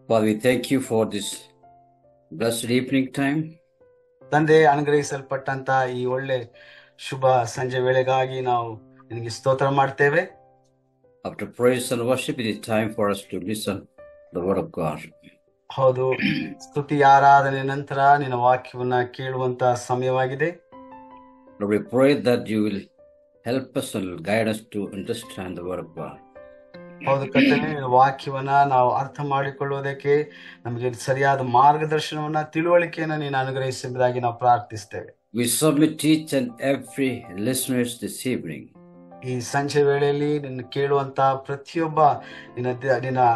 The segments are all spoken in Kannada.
Father, we thank you for this blessed evening time. ತಂದೆ, ಅನುಗ್ರಹಿಸಲ್ಪಟ್ಟಂತ ಈ ಒಳ್ಳೆ ಶುಭ ಸಂಜೆ ವೇಳೆಗಾಗಿ ನಾವು ನಿನಗೆ ಸ್ತೋತ್ರ ಮಾಡ್ತೇವೆ. After praise and worship, it is time for us to listen to the word of God. ಹೌದು, ಸ್ತುತಿ ಆರಾಧನೆ ನಂತರ ನಿನ್ನ ವಾಕ್ಯವನ್ನ ಕೇಳುವಂತ ಸಮಯವಾಗಿದೆ. Lord, we pray that you will help us and guide us to understand the word of God. ಹೌದು ಕರ್ತನೇ, ನಿನ್ನ ವಾಕ್ಯವನ್ನ ನಾವು ಅರ್ಥ ಮಾಡಿಕೊಳ್ಳುವುದಕ್ಕೆ ನಮಗೆ ಸರಿಯಾದ ಮಾರ್ಗದರ್ಶನವನ್ನ ತಿಳುವಳಿಕೆಯನ್ನ ನೀನು ಅನುಗ್ರಹಿಸುವುದಾಗಿ ನಾವು ಪ್ರಾರ್ಥಿಸ್ತೇವೆ. We submit each and every listeners this evening. ಈ ಸಂಜೆ ವೇಳೆಯಲ್ಲಿ ನಿನ್ನ ಕೇಳುವಂತ ಪ್ರತಿಯೊಬ್ಬ ನಿನ್ನ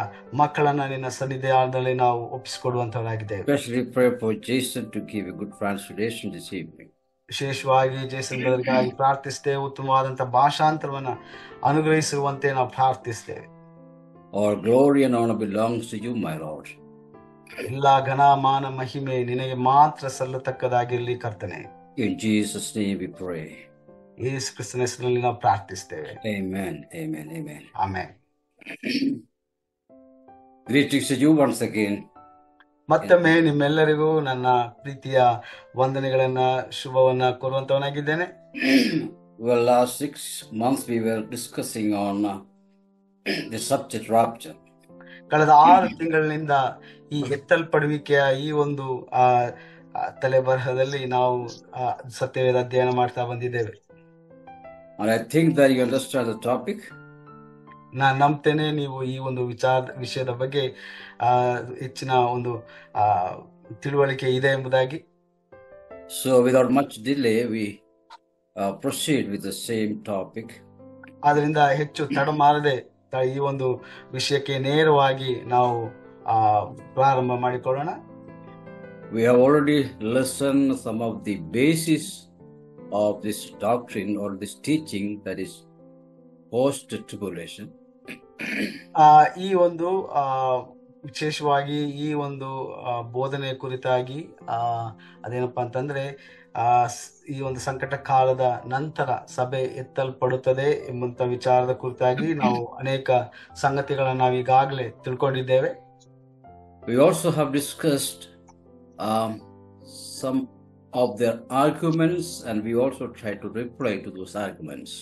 ಮಕ್ಕಳನ್ನ ನಿನ್ನ ಸನ್ನಿಧಾನದಲ್ಲಿ ನಾವು ಒಪ್ಪಿಸಿಕೊಡುವಂತವರಾಗಿದ್ದೇವೆ. Especially pray for Jason to give a good translation this evening. ವಿಶೇಷವಾಗಿ ಜೇಸನ್ ಬ್ರದರ್ಗಾಗಿ ಪ್ರಾರ್ಥಿಸ್ತೇವೆ. ಉತ್ತಮವಾದಂತ ಭಾಷಾಂತರವನ್ನ ಅನುಗ್ರಹಿಸುವಂತೆ ನಾವು ಪ್ರಾರ್ಥಿಸ್ತೇವೆ. All glory and honor belongs to you, my Lord. ಎಲ್ಲಾ ಘನ ಮಾನ ಮಹಿಮೆ ನಿನಗೆ ಮಾತ್ರ ಸಲ್ಲತಕ್ಕದಾಗಿರಲಿ ಕರ್ತನೆ. In Jesus' name we pray. ಯೇಸು ಕ್ರಿಸ್ತನ ಹೆಸರಿನಲ್ಲಿ ನಾವು ಪ್ರಾರ್ಥಿಸ್ತೇವೆ. Amen, amen, amen. Amen. Greetings to you once again. ಮತ್ತೊಮ್ಮೆ ನಿಮ್ಮೆಲ್ಲರಿಗೂ ನನ್ನ ಪ್ರೀತಿಯ ವಂದನೆಗಳನ್ನ ಶುಭವನ್ನ ಕೋರುವಂತವನಾಗಿದ್ದೇನೆ. Well, last 6 months we were discussing on the subject rapture. ಕಳೆದ 6 ತಿಂಗಳಿನಿಂದ ಈ ಎತ್ತಲ್ಪಡುವಿಕೆಯ ಈ ಒಂದು ತಲೆಬರಹದಲ್ಲಿ ನಾವು ಸತ್ಯವೇದ ಅಧ್ಯಯನ ಮಾಡ್ತಾ ಬಂದಿದ್ದೇವೆ. And I think that you understand the topic. ನಾನು ನಂಬ್ತೇನೆ ನೀವು ಈ ಒಂದು ವಿಷಯದ ಬಗ್ಗೆ ಹೆಚ್ಚಿನ ಒಂದು ತಿಳುವಳಿಕೆ ಇದೆ ಎಂಬುದಾಗಿ. So without much delay we proceed with the same topic. ಆದ್ರಿಂದ ಹೆಚ್ಚು ತಡ ಮಾಡದೆ ಈ ಒಂದು ವಿಷಯಕ್ಕೆ ನೇರವಾಗಿ ನಾವು ಪ್ರಾರಂಭ ಮಾಡಿಕೊಳ್ಳೋಣ. We have already listened some of the basis of this doctrine or this teaching, that is post-tribulation. ಈ ಒಂದು ವಿಶೇಷವಾಗಿ ಈ ಒಂದು ಬೋಧನೆ ಕುರಿತಾಗಿ ಅದೇನಪ್ಪಾ ಅಂತಂದ್ರೆ ಈ ಒಂದು ಸಂಕಟ ಕಾಲದ ನಂತರ ಸಭೆ ಎತ್ತಲ್ಪಡುತ್ತದೆ ಎಂಬಂತ ವಿಚಾರದ ಕುರಿತಾಗಿ ನಾವು ಅನೇಕ ಸಂಗತಿಗಳನ್ನ ನಾವು ಈಗಾಗಲೇ ತಿಳ್ಕೊಂಡಿದ್ದೇವೆ. We also have discussed some of their arguments and we also try to reply to those arguments.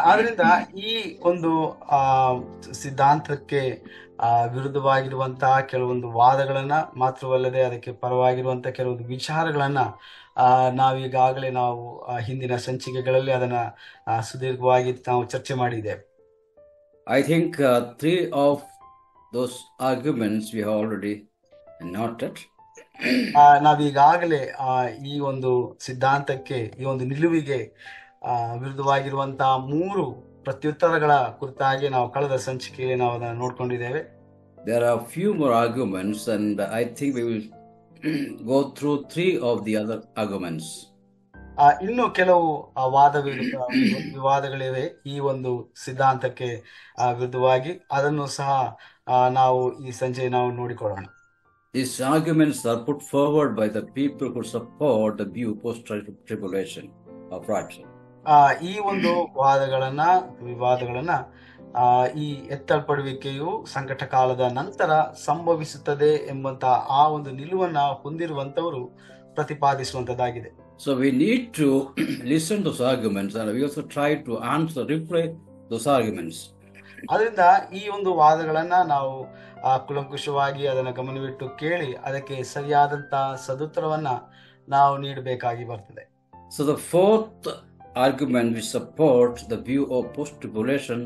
ಆದ್ರಿಂದ ಈ ಒಂದು ಸಿದ್ಧಾಂತಕ್ಕೆ ವಿರುದ್ಧವಾಗಿರುವಂತಹ ಕೆಲವೊಂದು ವಾದಗಳನ್ನ ಮಾತ್ರವಲ್ಲದೆ ಅದಕ್ಕೆ ಪರವಾಗಿರುವಂತ ಕೆಲವೊಂದು ವಿಚಾರಗಳನ್ನ ನಾವೀಗಾಗಲೇ ನಾವು ಹಿಂದಿನ ಸಂಚಿಕೆಗಳಲ್ಲಿ ಅದನ್ನ ಸುದೀರ್ಘವಾಗಿ ನಾವು ಚರ್ಚೆ ಮಾಡಿದ್ದೇವೆ. I think 3 of those arguments we have already noted. ನಾವೀಗಾಗಲೇ ಈ ಒಂದು ಸಿದ್ಧಾಂತಕ್ಕೆ ಈ ಒಂದು ನಿಲುವಿಗೆ ವಿರುದ್ಧವಾಗಿರುವಂತಹ 3 ಪ್ರತ್ಯುತ್ತರಗಳ ಕುರಿತಾಗಿ ನಾವು ಕಳೆದ ಸಂಚಿಕೆಯಲ್ಲಿ ನಾವು ಅದನ್ನು ನೋಡ್ಕೊಂಡಿದ್ದೇವೆ. There are few more arguments and I think we will go through 3 of the other arguments. ಇನ್ನು ಕೆಲವು ವಿವಾದಗಳಿವೆ ಈ ಒಂದು ಸಿದ್ಧಾಂತಕ್ಕೆ ವಿರುದ್ಧವಾಗಿ. ಅದನ್ನು ಸಹ ನಾವು ಈ ಸಂಜೆ ನಾವು ನೋಡಿಕೊಳ್ಳೋಣ. These arguments are put forward by the people who support the view post-tribulation of rapture. ಈ ಒಂದು ವಿವಾದಗಳನ್ನ ಈ ಎತ್ತಲ್ಪಡುವಿಕೆಯು ಸಂಕಟ ಕಾಲದ ನಂತರ ಸಂಭವಿಸುತ್ತದೆ ಎಂಬಂತ ಆ ಒಂದು ನಿಲುವನ್ನ ಹೊಂದಿರುವಂತವರು ಪ್ರತಿಪಾದಿಸುವಂತದ್ದಾಗಿದೆ. So we need to listen to those arguments and we also try to reply those arguments. ಅದರಿಂದ ಈ ಒಂದು ವಾದಗಳನ್ನ ನಾವು ಕುಲಂಕುಷವಾಗಿ ಅದನ್ನ ಗಮನವಿಟ್ಟು ಕೇಳಿ ಅದಕ್ಕೆ ಸರಿಯಾದಂತ ಸದುತ್ತರವನ್ನ ನಾವು ನೀಡಬೇಕಾಗಿ ಬರ್ತದೆ. So the fourth argument which supports the view of post-tribulation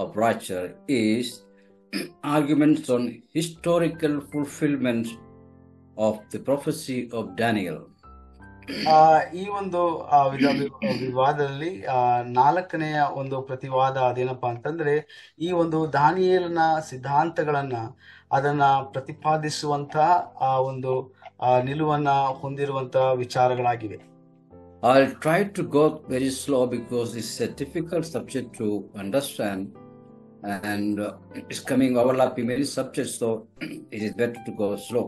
of rapture is arguments on historical fulfillment of the prophecy of Daniel. ಈ ಒಂದು ವಿವಾದದಲ್ಲಿ 4ನೆಯ ಒಂದು ಪ್ರತಿವಾದ ಅದೇನಪ್ಪಾ ಅಂತಂದ್ರೆ ಈ ಒಂದು ದಾನಿಯೇಲನ ಸಿದ್ಧಾಂತಗಳನ್ನ ಅದನ್ನ ಪ್ರತಿಪಾದಿಸುವಂತ ಆ ಒಂದು ನಿಲುವನ್ನ ಹೊಂದಿರುವಂತ ವಿಚಾರಗಳಾಗಿವೆ. I'll try to go very slow because it's a difficult subject to understand and it's coming overlapping many subjects, so it is better to go slow.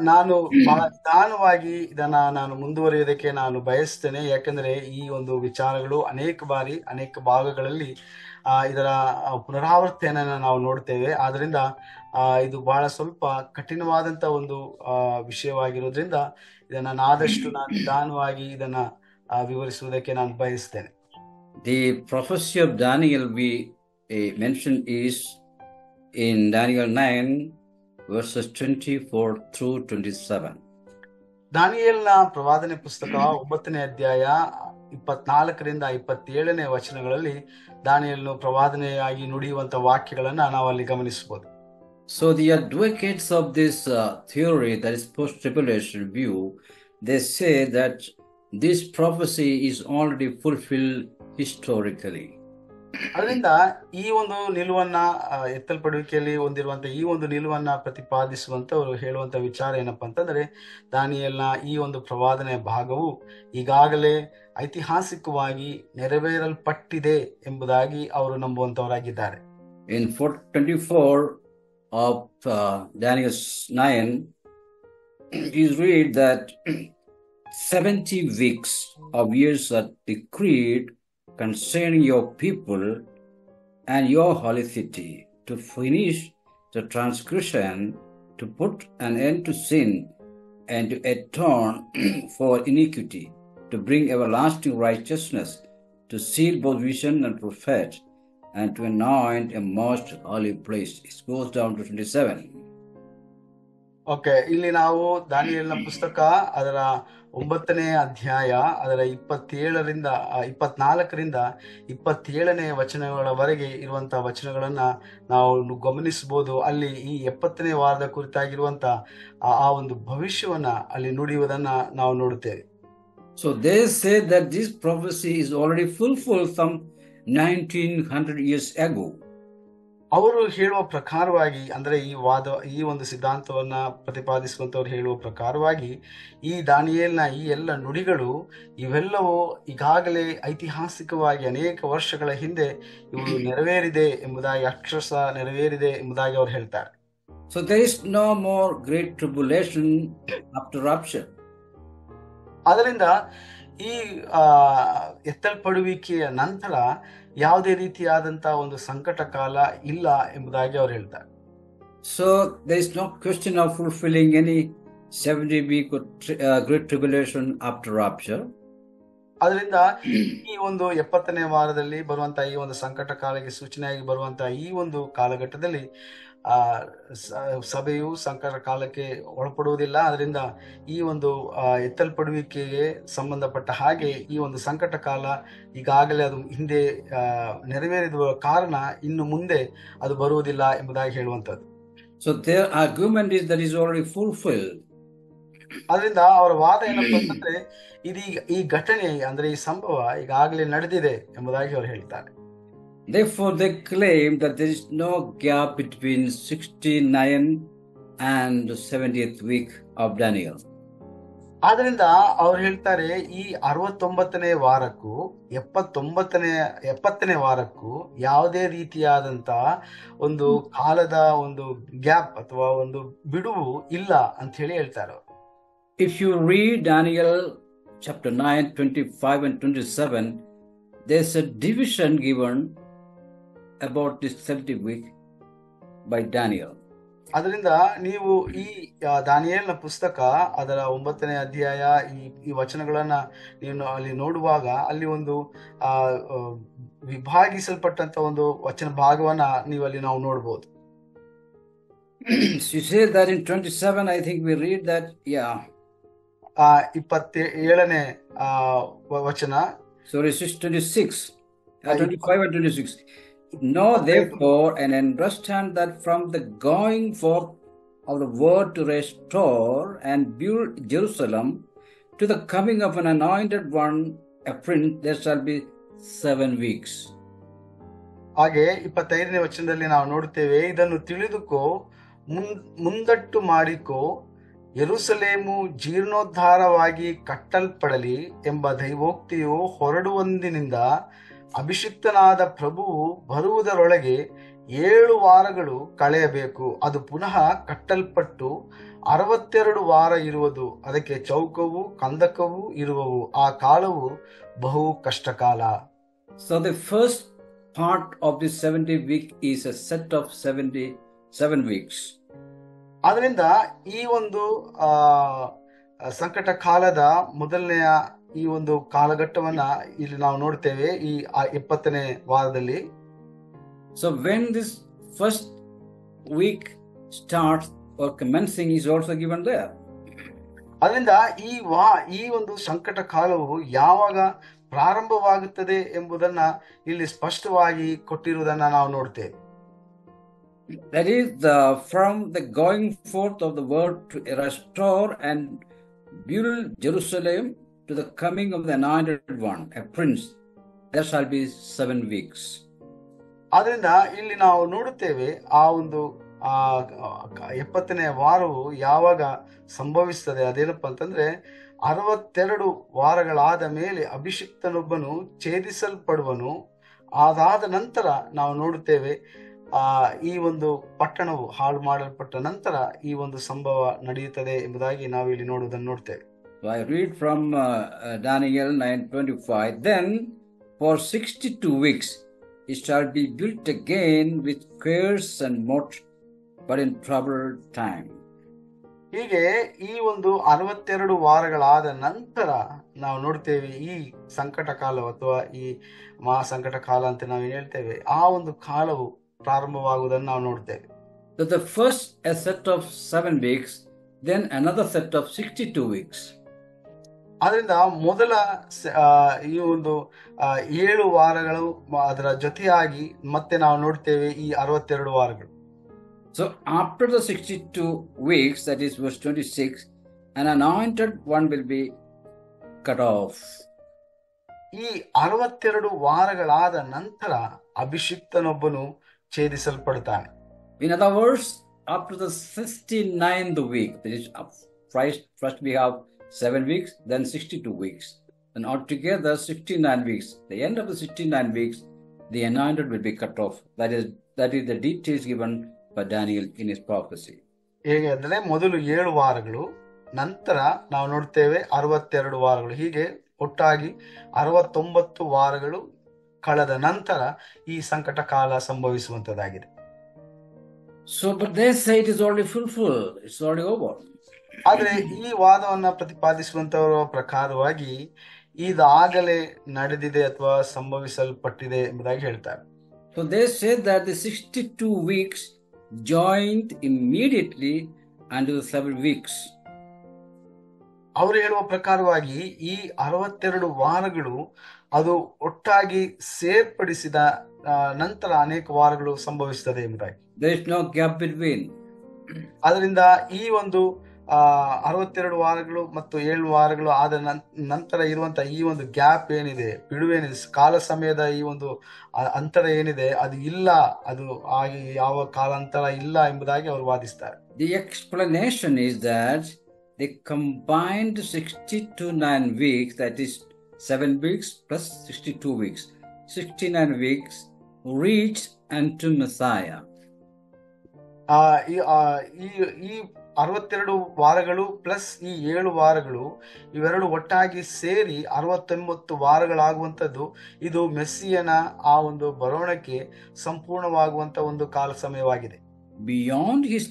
ನಾನು ಬಹಳ ನಿಧಾನವಾಗಿ ಇದನ್ನ ನಾನು ಮುಂದುವರಿಯೋದಕ್ಕೆ ನಾನು ಬಯಸ್ತೇನೆ. ಯಾಕಂದ್ರೆ ಈ ಒಂದು ವಿಚಾರಗಳು ಅನೇಕ ಬಾರಿ ಅನೇಕ ಭಾಗಗಳಲ್ಲಿ ಇದರ ಪುನರಾವರ್ತನೆಯನ್ನ ನಾವು ನೋಡ್ತೇವೆ. ಆದ್ರಿಂದ ಇದು ಬಹಳ ಸ್ವಲ್ಪ ಕಠಿಣವಾದಂತ ಒಂದು ವಿಷಯವಾಗಿರೋದ್ರಿಂದ ಇದನ್ನ ಆದಷ್ಟು ನಾನು ನಿಧಾನವಾಗಿ ಇದನ್ನ ವಿವರಿಸುವುದಕ್ಕೆ ನಾನು ಬಯಸ್ತೇನೆ. The prophecy of Daniel we mentioned is in Daniel 9 verses 24 through 27. ದಾನಿಯೇಲನ ಪ್ರವಾದನೆ ಪುಸ್ತಕ 9ನೇ ಅಧ್ಯಾಯ 24ರಿಂದ 27ನೇ ವಚನಗಳಲ್ಲಿ ದಾನಿಯೇಲನು ಪ್ರವಾದನೆಯಾಗಿ ನುಡಿಯುವಂತ ವಾಕ್ಯಗಳನ್ನ ನಾವು ಅಲ್ಲಿ ಗಮನಿಸಬಹುದು. So the advocates of this theory, that is post-tribulation view, they say that this prophecy is already fulfilled historically. ಅದರಿಂದ ಈ ಒಂದು ನಿಲುವನ್ನ ಎತ್ತಲ್ಪಡುವಿಕೆಯಲ್ಲಿ ಹೊಂದಿರುವಂತ ಈ ಒಂದು ನಿಲುವನ್ನ ಪ್ರತಿಪಾದಿಸುವಂತವರು ಹೇಳುವಂತ ವಿಚಾರ ಏನಪ್ಪಾ ಅಂತಂದ್ರೆ, ದಾನಿಯೇಲನ ಈ ಒಂದು ಪ್ರವಾದನೆಯ ಭಾಗವು ಈಗಾಗಲೇ ಐತಿಹಾಸಿಕವಾಗಿ ನೆರವೇರಲ್ಪಟ್ಟಿದೆ ಎಂಬುದಾಗಿ ಅವರು ನಂಬುವಂತವರಾಗಿದ್ದಾರೆ. In 24 of Daniel 9, you read that 70 weeks of years are decreed concerning your people and your holy city, to finish the transgression, to put an end to sin, and to atone for iniquity, to bring everlasting righteousness, to seal both vision and prophet, and to anoint a most holy place. It goes down to 27. Okay, ಇಲ್ಲಿ ನಾವು ದಾನಿಯೇಲನ ಪುಸ್ತಕ ಅದರ 9ನೇ ಅಧ್ಯಾಯ ಅದರ 24ರಿಂದ 27ನೇ ವಚನಗಳವರೆಗೆ ಇರುವಂತಹ ವಚನಗಳನ್ನ ನಾವು ಗಮನಿಸಬಹುದು. ಅಲ್ಲಿ ಈ 70ನೇ ವಾರದ ಕುರಿತಾಗಿರುವಂತ ಆ ಒಂದು ಭವಿಷ್ಯವನ್ನ ಅಲ್ಲಿ ನುಡಿಯುವುದನ್ನ ನಾವು ನೋಡುತ್ತೇವೆ. So they say that this prophecy is already fulfilled some 1900 years ago. ಅವರು ಹೇಳುವ ಪ್ರಕಾರವಾಗಿ, ಅಂದ್ರೆ ಈ ಒಂದು ಸಿದ್ಧಾಂತವನ್ನ ಪ್ರತಿಪಾದಿಸುವಂತವ್ರು ಹೇಳುವ ಪ್ರಕಾರವಾಗಿ, ಈ ದಾನಿಯೇಲನ ಈ ಎಲ್ಲ ನುಡಿಗಳು ಇವೆಲ್ಲವೂ ಈಗಾಗಲೇ ಐತಿಹಾಸಿಕವಾಗಿ ಅನೇಕ ವರ್ಷಗಳ ಹಿಂದೆ ಇವು ನೆರವೇರಿದೆ ಎಂಬುದಾಗಿ, ಅಕ್ಷರಶಃ ನೆರವೇರಿದೆ ಎಂಬುದಾಗಿ ಅವರು ಹೇಳ್ತಾರೆ. So there is no more great tribulation after rapture. ಅದರಿಂದ ಈ ಎತ್ತಲ್ಪಡುವಿಕೆಯ ನಂತರ ಯಾವುದೇ ರೀತಿಯಾದಂತ ಒಂದು ಸಂಕಟ ಕಾಲ ಇಲ್ಲ ಎಂಬುದಾಗಿ ಅವರು ಹೇಳ್ತಾರೆ. So there is no question of fulfilling any 70-week great tribulation after rapture. ಅದರಿಂದ ಈ ಒಂದು 70ನೇ ವಾರದಲ್ಲಿ ಬರುವಂತಹ ಈ ಒಂದು ಸಂಕಟ ಕಾಲಕ್ಕೆ ಸೂಚನೆಯಾಗಿ ಬರುವಂತಹ ಈ ಒಂದು ಕಾಲಘಟ್ಟದಲ್ಲಿ ಸಭೆಯು ಸಂಕಟ ಕಾಲಕ್ಕೆ ಒಳಪಡುವುದಿಲ್ಲ. ಅದರಿಂದ ಈ ಒಂದು ಎತ್ತಲ್ಪಡುವಿಕೆಗೆ ಸಂಬಂಧಪಟ್ಟ ಹಾಗೆ ಈ ಒಂದು ಸಂಕಟ ಕಾಲ ಈಗಾಗಲೇ ಅದು ಹಿಂದೆ ನೆರವೇರಿದ ಕಾರಣ ಇನ್ನು ಮುಂದೆ ಅದು ಬರುವುದಿಲ್ಲ ಎಂಬುದಾಗಿ ಹೇಳುವಂತದ್ದು. So their argument is that is already fulfilled. ಅದರಿಂದ ಅವರ ವಾದ ಏನಪ್ಪ ಅಂತಂದ್ರೆ, ಇದೀಗ ಈ ಘಟನೆ ಅಂದ್ರೆ ಈ ಸಂಭವ ಈಗಾಗಲೇ ನಡೆದಿದೆ ಎಂಬುದಾಗಿ ಅವರು ಹೇಳ್ತಾರೆ. Therefore, they claim that there is no gap between 69 and 70th week of Daniel. ಆದ್ರಿಂದ ಅವ್ರು ಹೇಳ್ತಾರೆ, ಈ 69ನೇ ವಾರಕ್ಕೂ 70ನೇ ವಾರಕ್ಕೂ ಯಾವುದೇ ರೀತಿಯಾದಂತ ಒಂದು ಕಾಲದ ಒಂದು ಗ್ಯಾಪ್ ಅಥವಾ ಒಂದು ಬಿಡುವು ಇಲ್ಲ ಅಂತ ಹೇಳಿ ಹೇಳ್ತಾರೆ. If you read Daniel chapter 9, 25 and 27, there's a division given about this 70 week by Daniel. ಅದರಿಂದ ನೀವು ಈ ದಾನಿಯೇಲನ ಪುಸ್ತಕ ಅದರ 9ನೇ ಅಧ್ಯಾಯ ಈ ವಚನಗಳನ್ನ ನೀವು ಅಲ್ಲಿ ನೋಡುವಾಗ ಅಲ್ಲಿ ಒಂದು ವಿಭಾಗಿಸಲ್ಪಟ್ಟಂತ ಒಂದು ವಚನ ಭಾಗವನ್ನ ನೀವು ಅಲ್ಲಿ ನಾವು ನೋಡಬಹುದು. You say that in 27, I think we read that, yeah. 27ನೇ ವಚನ. Sorry, 26, 25 and 26. Know therefore and understand that from the going forth of the word to restore and build Jerusalem to the coming of an anointed one, a prince, there shall be 7 weeks. ಹಾಗೆ 25ನೇ ವಚನದಲ್ಲಿ ನಾವು ನೋಡುತ್ತೇವೆ, ಇದನ್ನು ತಿಳಿದುಕೋ, ಮುಂದಟ್ಟು ಮಾಡಿಕೋ, ಯೆರೂಸಲೇಮು ಜೀರ್ಣೋದ್ಧಾರವಾಗಿ ಕಟ್ಟಲ್ಪಡಲಿ ಎಂಬ ದೈವೋಕ್ತಿಯು ಹೊರಡುವಂದಿನಿಂದ ಅಭಿಷಿಕ್ತನಾದ ಪ್ರಭುವು ಬರುವುದರೊಳಗೆ 7 ವಾರಗಳು ಕಳೆಯಬೇಕು. ಅದು ಪುನಃ ಕಟ್ಟಲ್ಪಟ್ಟು 62 ವಾರ ಇರುವುದು. ಅದಕ್ಕೆ ಚೌಕವೂ ಕಂದಕವೂ ಇರುವವು. ಆ ಕಾಲವು ಬಹು ಕಷ್ಟಕಾಲ. So the first part of the 70 week is a set of 77 weeks. ಅದರಿಂದ ಈ ಒಂದು ಸಂಕಟ ಕಾಲದ ಮೊದಲನೆಯ ಈ ಒಂದು ಕಾಲಘಟ್ಟವನ್ನ ಇಲ್ಲಿ ನಾವು ನೋಡ್ತೇವೆ ಈ 70ನೇ ವಾರದಲ್ಲಿ. So when this first week starts or commencing is also given there. ಅದರಿಂದ ಈ ಒಂದು ಸಂಕಟ ಕಾಲವು ಯಾವಾಗ ಪ್ರಾರಂಭವಾಗುತ್ತದೆ ಎಂಬುದನ್ನ ಇಲ್ಲಿ ಸ್ಪಷ್ಟವಾಗಿ ಕೊಟ್ಟಿರುವುದನ್ನ ನಾವು ನೋಡ್ತೇವೆ. That is from the going forth of the word to restore and build Jerusalem to the coming of the anointed one, a prince. There shall be 7 weeks. ಆದ್ರಿಂದ ಇಲ್ಲಿ ನಾವು ನೋಡುತ್ತೇವೆ ಆ ಒಂದು 70ನೇ ವಾರವು ಯಾವಾಗ ಸಂಭವಿಸ್ತದೆ. ಅದೇನಪ್ಪ ಅಂತಂದ್ರೆ 62 ವಾರಗಳಾದ ಮೇಲೆ ಅಭಿಷಿಕ್ತನೊಬ್ಬನು ಛೇದಿಸಲ್ಪಡುವನು. ಅದಾದ ನಂತರ ನಾವು ನೋಡುತ್ತೇವೆ ಈ ಒಂದು ಪಟ್ಟಣವು ಹಾಳು ಮಾಡಲ್ಪಟ್ಟ ನಂತರ ಈ ಒಂದು ಸಂಭವ ನಡೆಯುತ್ತದೆ ಎಂಬುದಾಗಿ ನಾವು ಇಲ್ಲಿ ನೋಡುವುದನ್ನು ನೋಡ್ತೇವೆ. I read from Daniel 9:25. Then for 62 weeks it shall be built again with curse and moat, but in troubled time. ಹೀಗೆ ಈ ಒಂದು 62 ವಾರಗಳಾದ ನಂತರ ನಾವು ನೋಡ್ತೇವೆ ಈ ಸಂಕಟ ಕಾಲ ಅಥವಾ ಈ ಮಹಾಸಂಕಟ ಕಾಲ ಅಂತ ನಾವೇನು ಹೇಳ್ತೇವೆ, ಆ ಒಂದು ಕಾಲವು ಪ್ರಾರಂಭವಾಗುವುದನ್ನು ನಾವು ನೋಡ್ತೇವೆ. So the first a set of 7 weeks, then another set of 62 weeks. ಅದರಿಂದ ಮೊದಲ ಈ ಒಂದು 7 ವಾರಗಳು ಅದರ ಜೊತೆಯಾಗಿ ಮತ್ತೆ ನಾವು ನೋಡ್ತೇವೆ ಈ 62 ವಾರಗಳು. So after the 62 weeks, that is verse 26, an anointed one will be cut off. ಈ 62 ವಾರಗಳಾದ ನಂತರ ಅಭಿಷಿಕ್ತನೊಬ್ಬನು ಛೇದಿಸಲ್ಪಡ್ತಾನೆ. In other words, after the 69th week, that is first we have 7 weeks, then 62 weeks, and altogether 69 weeks. The end of the 69 weeks, the anointed will be cut off. That is the details given by Daniel in his prophecy. ಹೇಗೆ ಅಂದರೆ ಮೊದಲು 7 ವಾರಗಳು, ನಂತರ ನಾವು ನೋಡ್ತೇವೆ 62 ವಾರಗಳು, ಹೀಗೆ ಒಟ್ಟಾಗಿ 69 ವಾರಗಳು ಕಳೆದ ನಂತರ ಈ ಸಂಕಟ ಕಾಲ ಸಂಭವಿಸುವಂತದ್ದಾಗಿದೆ. So, but they say it is already fulfilled. It's already over. ಆದ್ರೆ ಈ ವಾದವನ್ನ ಪ್ರತಿಪಾದಿಸುವಂತವರ ಪ್ರಕಾರವಾಗಿ ಇದಾಗಲೇ ನಡೆದಿದೆ ಅಥವಾ ಸಂಭವಿಸಲ್ಪಟ್ಟಿದೆ ಎಂಬುದಾಗಿ ಹೇಳ್ತಾರೆ. So they say that the 62 weeks joined immediately unto the 7 weeks. ಅವರು ಹೇಳುವ ಪ್ರಕಾರವಾಗಿ ಈ 62 ವಾರಗಳು ಅದು ಒಟ್ಟಾಗಿ ಸೇರ್ಪಡಿಸಿದ ನಂತರ ಅನೇಕ ವಾರಗಳು ಸಂಭವಿಸುತ್ತದೆ ಎಂಬುದಾಗಿ. There is no gap between. ಅದರಿಂದ ಈ ಒಂದು 62 ವಾರಗಳು ಮತ್ತು 7 ವಾರಗಳು ಆದ ನಂತರ ಇರುವಂತ ಈ ಒಂದು ಗ್ಯಾಪ್ ಏನಿದೆ, ಬಿಡುವೇನಿದೆ, ಕಾಲ ಸಮಯದ ಈ ಒಂದು ಅಂತರ ಏನಿದೆ, ಅದು ಇಲ್ಲ, ಅದು ಆಗಿ ಯಾವ ಕಾಲಾಂತರ ಇಲ್ಲ ಎಂಬುದಾಗಿ ಅವರು ವಾದಿಸ್ತಾರೆ. The explanation is that they combined 69 weeks, that is 7 weeks plus 62 weeks. 69 weeks reached unto Messiah. ಈ 62 ವಾರಗಳು ಪ್ಲಸ್ ಈ 7 ವಾರಗಳು ಇವೆರಡು ಒಟ್ಟಾಗಿ ಸೇರಿ 69 ವಾರಗಳಾಗುವಂಥದ್ದು ಇದು ಮೆಸ್ಸಿಯನ ಆ ಒಂದು ಬರೋಣಕ್ಕೆ ಸಂಪೂರ್ಣವಾಗುವಂತ ಒಂದು ಕಾಲ ಸಮಯವಾಗಿದೆ. Beyond his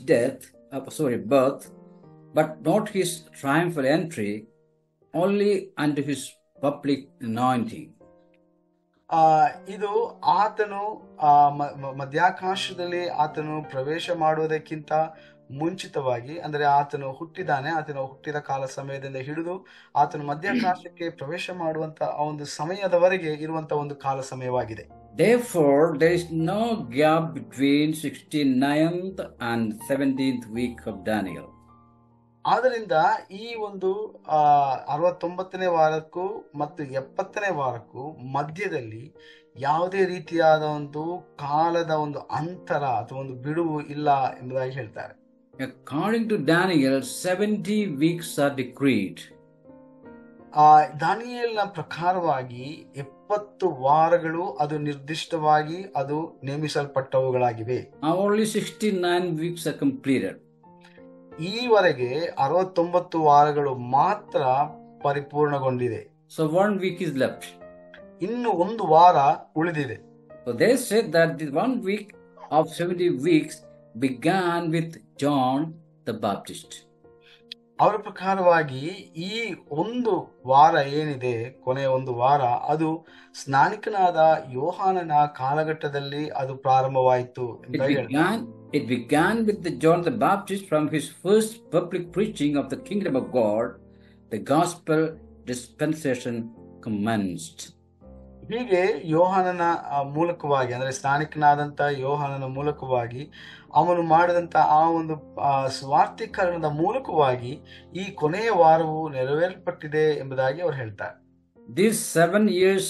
birth, but not his triumphal entry, only unto his public anointing. ಇದು ಆತನು ಮಧ್ಯಾಕಾಶದಲ್ಲಿ ಆತನು ಪ್ರವೇಶ ಮಾಡುವುದಕ್ಕಿಂತ ಮುಂಚಿತವಾಗಿ, ಅಂದರೆ ಆತನು ಹುಟ್ಟಿದ ಕಾಲ ಸಮಯದಿಂದ ಹಿಡಿದು ಆತನು ಮಧ್ಯಾಕಾಶಕ್ಕೆ ಪ್ರವೇಶ ಮಾಡುವಂತ ಆ ಒಂದು ಸಮಯದವರೆಗೆ ಇರುವಂತ ಒಂದು ಕಾಲ ಸಮಯವಾಗಿದೆ. Therefore, there is no gap between 69th and 17th week of Daniel. ಆದ್ದರಿಂದ ಈ ಒಂದು 69ನೇ ವಾರಕ್ಕೂ ಮತ್ತು 70ನೇ ವಾರಕ್ಕೂ ಮಧ್ಯದಲ್ಲಿ ಯಾವುದೇ ರೀತಿಯಾದ ಒಂದು ಕಾಲದ ಒಂದು ಅಂತರ ಅಥವಾ ಒಂದು ಬಿಡುವು ಇಲ್ಲ ಎಂಬುದಾಗಿ ಹೇಳ್ತಾರೆ. According to Daniel, 70 weeks are decreed. ದಾನಿಯೇಲನ ಪ್ರಕಾರವಾಗಿ 70 ವಾರಗಳು ಅದು ನಿರ್ದಿಷ್ಟವಾಗಿ ಅದು ನೇಮಿಸಲ್ಪಟ್ಟವುಗಳಾಗಿವೆ. Only 69 weeks are completed. ಈವರೆಗೆ 69 ವಾರಗಳು ಮಾತ್ರ ಪರಿಪೂರ್ಣಗೊಂಡಿದೆ. So 1 week is left. ಇನ್ನು 1 ವಾರ ಉಳಿದಿದೆ. So they said that the 1 week of 70 weeks began with John the Baptist. ಅವರ ಪ್ರಕಾರವಾಗಿ ಈ 1 ವಾರ ಏನಿದೆ, ಕೊನೆಯ 1 ವಾರ, ಅದು ಸ್ನಾನಿಕನಾದ ಯೋಹಾನನ ಕಾಲಘಟ್ಟದಲ್ಲಿ ಅದು ಪ್ರಾರಂಭವಾಯಿತು ಅಂತ ಹೇಳ್ತಾರೆ. It began with John the Baptist from his first public preaching of the kingdom of God. The gospel dispensation commenced. ಹೀಗೆ ಯೋಹಾನನ ಮೂಲಕವಾಗಿ, ಅಂದ್ರೆ ಸ್ನಾನಿಕನಾದಂತ ಯೋಹಾನನ ಮೂಲಕವಾಗಿ ಅವನು ಮಾಡಿದಂತ ಆ ಒಂದು ಸ್ವಾರ್ಥೀಕರಣದ ಮೂಲಕವಾಗಿ ಈ ಕೊನೆಯ ವಾರವು ನೆರವೇರಲ್ಪಟ್ಟಿದೆ ಎಂಬುದಾಗಿ ಅವರು ಹೇಳ್ತಾರೆ. These 7 years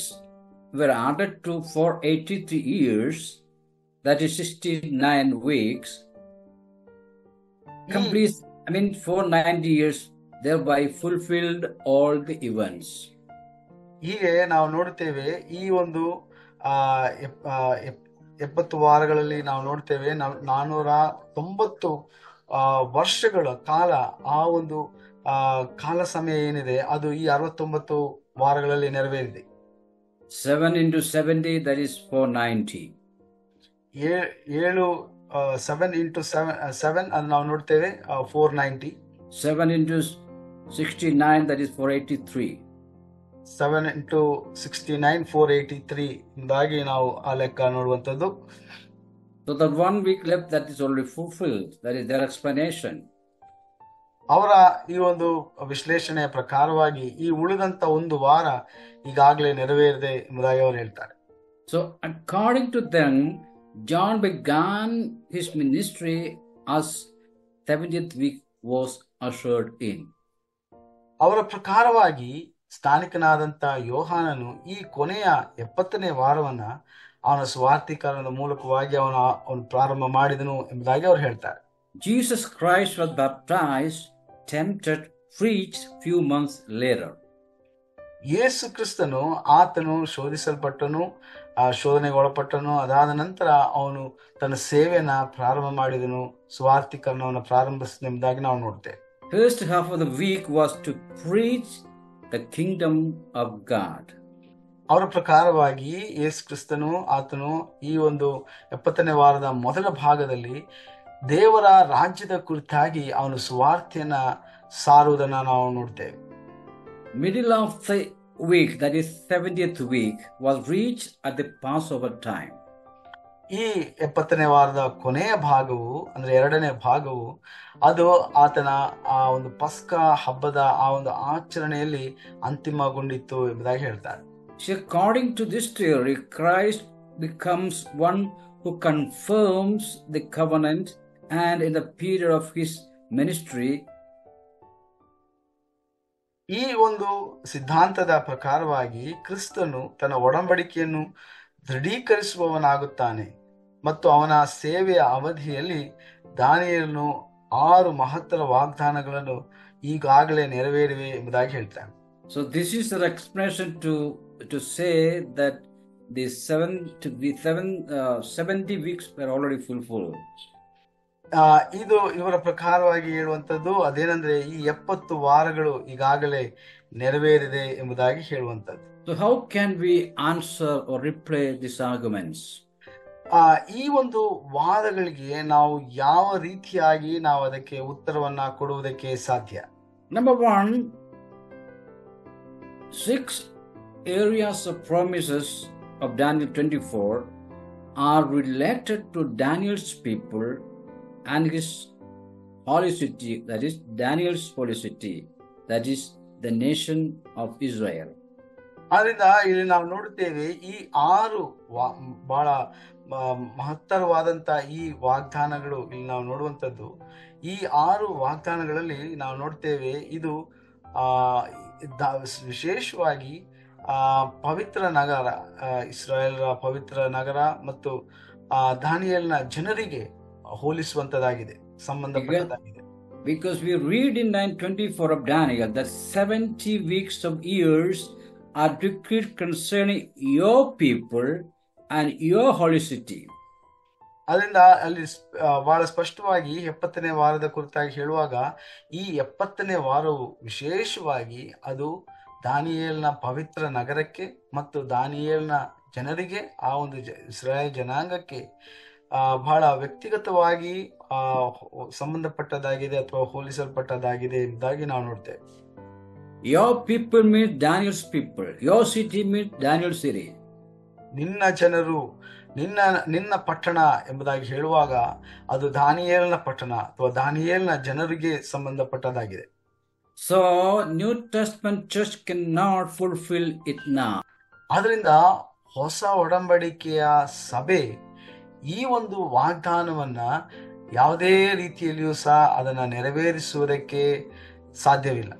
were added to 483 years, that is 69 weeks. Complete, 490 years, thereby fulfilled all the events. ಹೀಗೆ ನಾವು ನೋಡ್ತೇವೆ ಈ ಒಂದು 70 ವಾರಗಳಲ್ಲಿ ನಾವು ನೋಡ್ತೇವೆ 490 ವರ್ಷಗಳ ಕಾಲ, ಆ ಒಂದು ಕಾಲ ಸಮಯ ಏನಿದೆ ಅದು ಈ 69 ವಾರಗಳಲ್ಲಿ ನೆರವೇರಿದೆ. 7 into 70, that is 490. 7 into 7 ಅದು ನಾವು ನೋಡ್ತೇವೆ 490. 7 into 69, that is 483. 7 into 69, 483 ಎಂದಾಗಿ ನಾವು ಆ ಲೆಕ್ಕ ನೋಡುವಂಥದ್ದು. So the 1 week left, that is already fulfilled. That is their explanation. ಅವರ ಈ ಒಂದು ವಿಶ್ಲೇಷಣೆಯ ಪ್ರಕಾರವಾಗಿ ಈ ಉಳಿದಂತ 1 ವಾರ ಈಗಾಗಲೇ ನೆರವೇರಿದೆ ಎಂಬುದಾಗಿ ಅವರು ಹೇಳ್ತಾರೆ. So according to them, John began his ministry as 70th week was ushered in. ಅವರ ಪ್ರಕಾರವಾಗಿ ಸ್ಥಾನಿಕನಾದಂತ ಯೋಹಾನನು ಈ ಕೊನೆಯ 70ನೇ ವಾರವನ್ನ ಅವನ ಸ್ವಾರ್ಥೀಕರಣದ ಮೂಲಕವಾಗಿ ಅವನು ಪ್ರಾರಂಭ ಮಾಡಿದನು ಎಂಬುದಾಗಿ ಅವರು ಹೇಳ್ತಾರೆ. Jesus Christ was baptized, tempted, preached few months later. ಯೇಸು ಕ್ರಿಸ್ತನು ಆತನು ಶೋಧಿಸಲ್ಪಟ್ಟನು, ಶೋಧನೆಗೆ ಒಳಪಟ್ಟನು. ಅದಾದ ನಂತರ ಅವನು ತನ್ನ ಸೇವೆಯನ್ನ ಪ್ರಾರಂಭ ಮಾಡಿದನು, ಸ್ವಾರ್ಥೀಕರಣವನ್ನು ಪ್ರಾರಂಭಿಸಿದೆಂಬುದಾಗಿ ನಾವು ನೋಡ್ತೇವೆ. First half of the week was to preach the kingdom of God. ಅವರ ಪ್ರಕಾರವಾಗಿ ಯೇಸು ಕ್ರಿಸ್ತನು ಆತನು ಈ ಒಂದು 70ನೇ ವಾರದ ಮೊದಲ ಭಾಗದಲ್ಲಿ ದೇವರ ರಾಜ್ಯದ ಕುರಿತಾಗಿ ಅವನು ಸುವಾರ್ತೆಯನ್ನ ಸಾರುವುದನ್ನ ನಾವು ನೋಡ್ತೇವೆ. Middle of the week, that is 70th week, was reached at the Passover time. ಈ 70ನೇ ವಾರದ ಕೊನೆಯ ಭಾಗವು, ಅಂದ್ರೆ 2ನೇ ಭಾಗವು, ಅದು ಆತನ ಆ ಒಂದು ಪಸ್ಕ ಹಬ್ಬದ ಆ ಒಂದು ಆಚರಣೆಯಲ್ಲಿ ಅಂತಿಮಗೊಂಡಿತ್ತು ಎಂಬುದಾಗಿ ಹೇಳ್ತಾರೆ. According to this theory, Christ becomes one who confirms the covenant, and in the period of his ministry, ಈ ಒಂದು ಸಿದ್ಧಾಂತದ ಪ್ರಕಾರವಾಗಿ ಕ್ರಿಸ್ತನು ತನ್ನ ಒಡಂಬಡಿಕೆಯನ್ನು ದೃಢೀಕರಿಸುವವನಾಗುತ್ತಾನೆ ಮತ್ತು ಅವನ ಸೇವೆಯ ಅವಧಿಯಲ್ಲಿ ದಾನಿಯೇಲನು 6 ಮಹತ್ತರ ವಾಗ್ದಾನಗಳನ್ನು ಈಗಾಗಲೇ ನೆರವೇರಿವೆ ಎಂಬುದಾಗಿ ಹೇಳ್ತಾನೆ. So this is an explanation to say that the 70 weeks were already fulfilled. ಇದು ಇವರ ಪ್ರಕಾರವಾಗಿ ಹೇಳುವಂಥದ್ದು ಅದೇನಂದ್ರೆ ಈ 70 ವಾರಗಳು ಈಗಾಗಲೇ ನೆರವೇರಿದೆ ಎಂಬುದಾಗಿ ಹೇಳುವಂಥದ್ದು. So how can we answer or reply these arguments? ಈ ಒಂದು ವಾದಗಳಿಗೆ ನಾವು ಯಾವ ರೀತಿಯಾಗಿ ನಾವು ಅದಕ್ಕೆ ಉತ್ತರವನ್ನ ಕೊಡುವುದಕ್ಕೆ ಸಾಧ್ಯ? Number 1, 6 areas of promises of Daniel 24 are related to Daniel's people and his holy city, that is Daniel's holy city, that is the nation of Israel. ಆದ್ರಿಂದ ಇಲ್ಲಿ ನಾವು ನೋಡುತ್ತೇವೆ ಈ 6 ಬಹಳ ಮಹತ್ತರವಾದಂತ ಈ ವಾಗ್ದಾನಗಳು ಇಲ್ಲಿ ನಾವು ನೋಡುವಂಥದ್ದು. ಈ 6 ವಾಗ್ದಾನಗಳಲ್ಲಿ ನಾವು ನೋಡ್ತೇವೆ ಇದು ವಿಶೇಷವಾಗಿ ಪವಿತ್ರ ನಗರ, ಇಸ್ರಾಯೇಲ್ ಪವಿತ್ರ ನಗರ ಮತ್ತು ದಾನಿಯೇಲನ ಜನರಿಗೆ ಹೋಲಿಸುವಂತದಾಗಿದೆ, ಸಂಬಂಧಪಟ್ಟದಾಗಿದೆ. Because we read in 9:24 of Daniel that 70 weeks of years are decreed concerning your people and your holy city. ಅದರಿಂದ ಅಲ್ಲಿ ಬಹಳ ಸ್ಪಷ್ಟವಾಗಿ 70ನೇ ವಾರದ ಕುರಿತಾಗಿ ಹೇಳುವಾಗ ಈ 70ನೇ ವಾರವು ವಿಶೇಷವಾಗಿ ಅದು ದಾನಿಯೇಲನ ಪವಿತ್ರ ನಗರಕ್ಕೆ ಮತ್ತು ದಾನಿಯೇಲನ ಜನರಿಗೆ ಆ ಒಂದು ಇಸ್ರಾಯೇಲ್ ಜನಾಂಗಕ್ಕೆ ಬಹಳ ವ್ಯಕ್ತಿಗತವಾಗಿ ಸಂಬಂಧಪಟ್ಟದಾಗಿದೆ ಅಥವಾ ಹೋಲಿಸಲ್ಪಟ್ಟದಾಗಿದೆ ಎಂಬುದಾಗಿ ನಾವು ನೋಡ್ತೇವೆ. Your people means Daniel's people. Your city means Daniel's city. ನಿನ್ನ ಜನರು, ನಿನ್ನ ಪಟ್ಟಣ ಎಂಬುದಾಗಿ ಹೇಳುವಾಗ ಅದು ದಾನಿಯೇಲನ ಪಟ್ಟಣ ಅಥವಾ ದಾನಿಯೇಲನ ಜನರಿಗೆ ಸಂಬಂಧಪಟ್ಟದಾಗಿದೆ. So New Testament church cannot fulfill it now. ಆದ್ರಿಂದ ಹೊಸ ಒಡಂಬಡಿಕೆಯ ಸಭೆ ಈ ಒಂದು ವಾಗ್ದಾನವನ್ನ ಯಾವುದೇ ರೀತಿಯಲ್ಲಿಯೂ ಸಹ ಅದನ್ನ ನೆರವೇರಿಸುವುದಕ್ಕೆ ಸಾಧ್ಯವಿಲ್ಲ.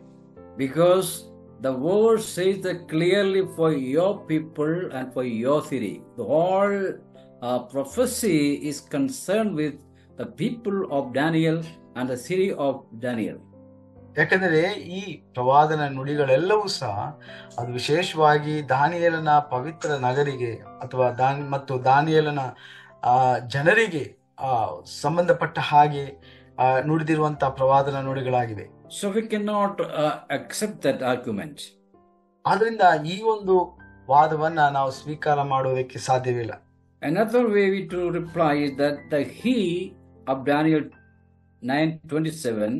Because the word says that clearly for your people and for your city. The whole prophecy is concerned with the people of Daniel and the city of Daniel. ಯಾಕಂದರೆ ಈ ಪ್ರವಾದನ ನುಡಿಗಳೆಲ್ಲವೂ ಸಹ ಅದು ವಿಶೇಷವಾಗಿ ದಾನಿಯೇಲನ ಪವಿತ್ರ ನಗರಿಗೆ ಅಥವಾ ಮತ್ತು ದಾನಿಯೇಲನ ಜನರಿಗೆ ಸಂಬಂಧಪಟ್ಟ ಹಾಗೆ ನುಡಿದಿರುವಂತಹ ಪ್ರವಾದನ ನುಡಿಗಳಾಗಿವೆ. So we cannot accept that argument. ಆದ್ರಿಂದ ಈ ಒಂದು ವಾದವನ್ನ ನಾವು ಸ್ವೀಕಾರ ಮಾಡುವುದಕ್ಕೆ ಸಾಧ್ಯವಿಲ್ಲ. Another way to reply is that the he of Daniel 9:27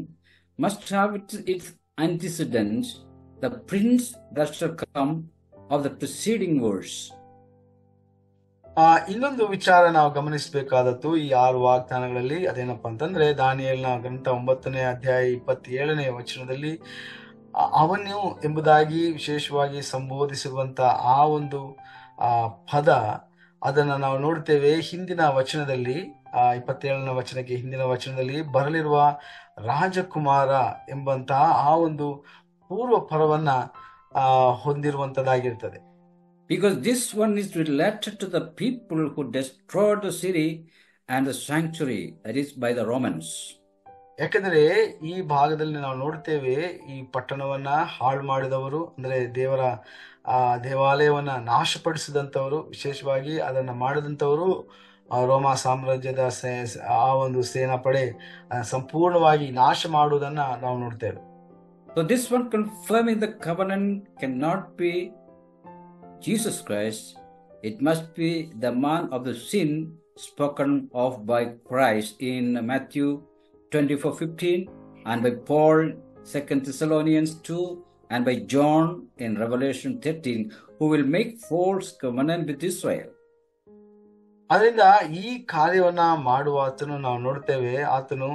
must have its antecedents, the prince that shall come of the preceding verse. ಇನ್ನೊಂದು ವಿಚಾರ ನಾವು ಗಮನಿಸಬೇಕಾದದ್ದು ಈ 6 ವಾಗ್ದಾನಗಳಲ್ಲಿ ಅದೇನಪ್ಪ ಅಂತಂದ್ರೆ ದಾನಿಯೇಲನ ಗ್ರಂಥ 9ನೇ ಅಧ್ಯಾಯ 27ನೇ ವಚನದಲ್ಲಿ ಅವನು ಎಂಬುದಾಗಿ ವಿಶೇಷವಾಗಿ ಸಂಬೋಧಿಸಿರುವಂತ ಆ ಒಂದು ಪದ ಅದನ್ನ ನಾವು ನೋಡ್ತೇವೆ ಹಿಂದಿನ ವಚನದಲ್ಲಿ 27ನೇ ವಚನಕ್ಕೆ ಹಿಂದಿನ ವಚನದಲ್ಲಿ ಬರಲಿರುವ ರಾಜಕುಮಾರ ಎಂಬಂತಹ ಆ ಒಂದು ಪೂರ್ವ ಪರವನ್ನ ಹೊಂದಿರುವಂತದ್ದಾಗಿರ್ತದೆ. Because this one is related to the people who destroyed the city and the sanctuary, that is by the Romans. ಯಾಕಂದ್ರೆ ಈ ಭಾಗದಲ್ಲಿ ನಾವು ನೋಡ್ತೇವೆ ಈ ಪಟ್ಟಣವನ್ನ ಹಾಳು ಮಾಡಿದವರು ಅಂದ್ರೆ ದೇವರ ದೇವಾಲಯವನ್ನ ನಾಶಪಡಿಸಿದಂತವರು, ವಿಶೇಷವಾಗಿ ಅದನ್ನ ಮಾಡಿದಂತವರು ರೋಮಾ ಸಾಮ್ರಾಜ್ಯದ ಆ ಒಂದು ಸೇನಾಪಡೆ ಸಂಪೂರ್ಣವಾಗಿ ನಾಶ ಮಾಡುವುದನ್ನ ನಾವು ನೋಡ್ತೇವೆ. So this one confirming the covenant cannot be Jesus Christ. It must be the man of the sin spoken of by Christ in Matthew 24:15 and by Paul 2 Thessalonians 2 and by John in Revelation 13, who will make false covenant with Israel. ಅದರಿಂದ ಈ ಕಾರ್ಯವನ್ನ ಮಾಡುವ ಆತನು ನಾವು ನೋಡ್ತೇವೆ, ಆತನು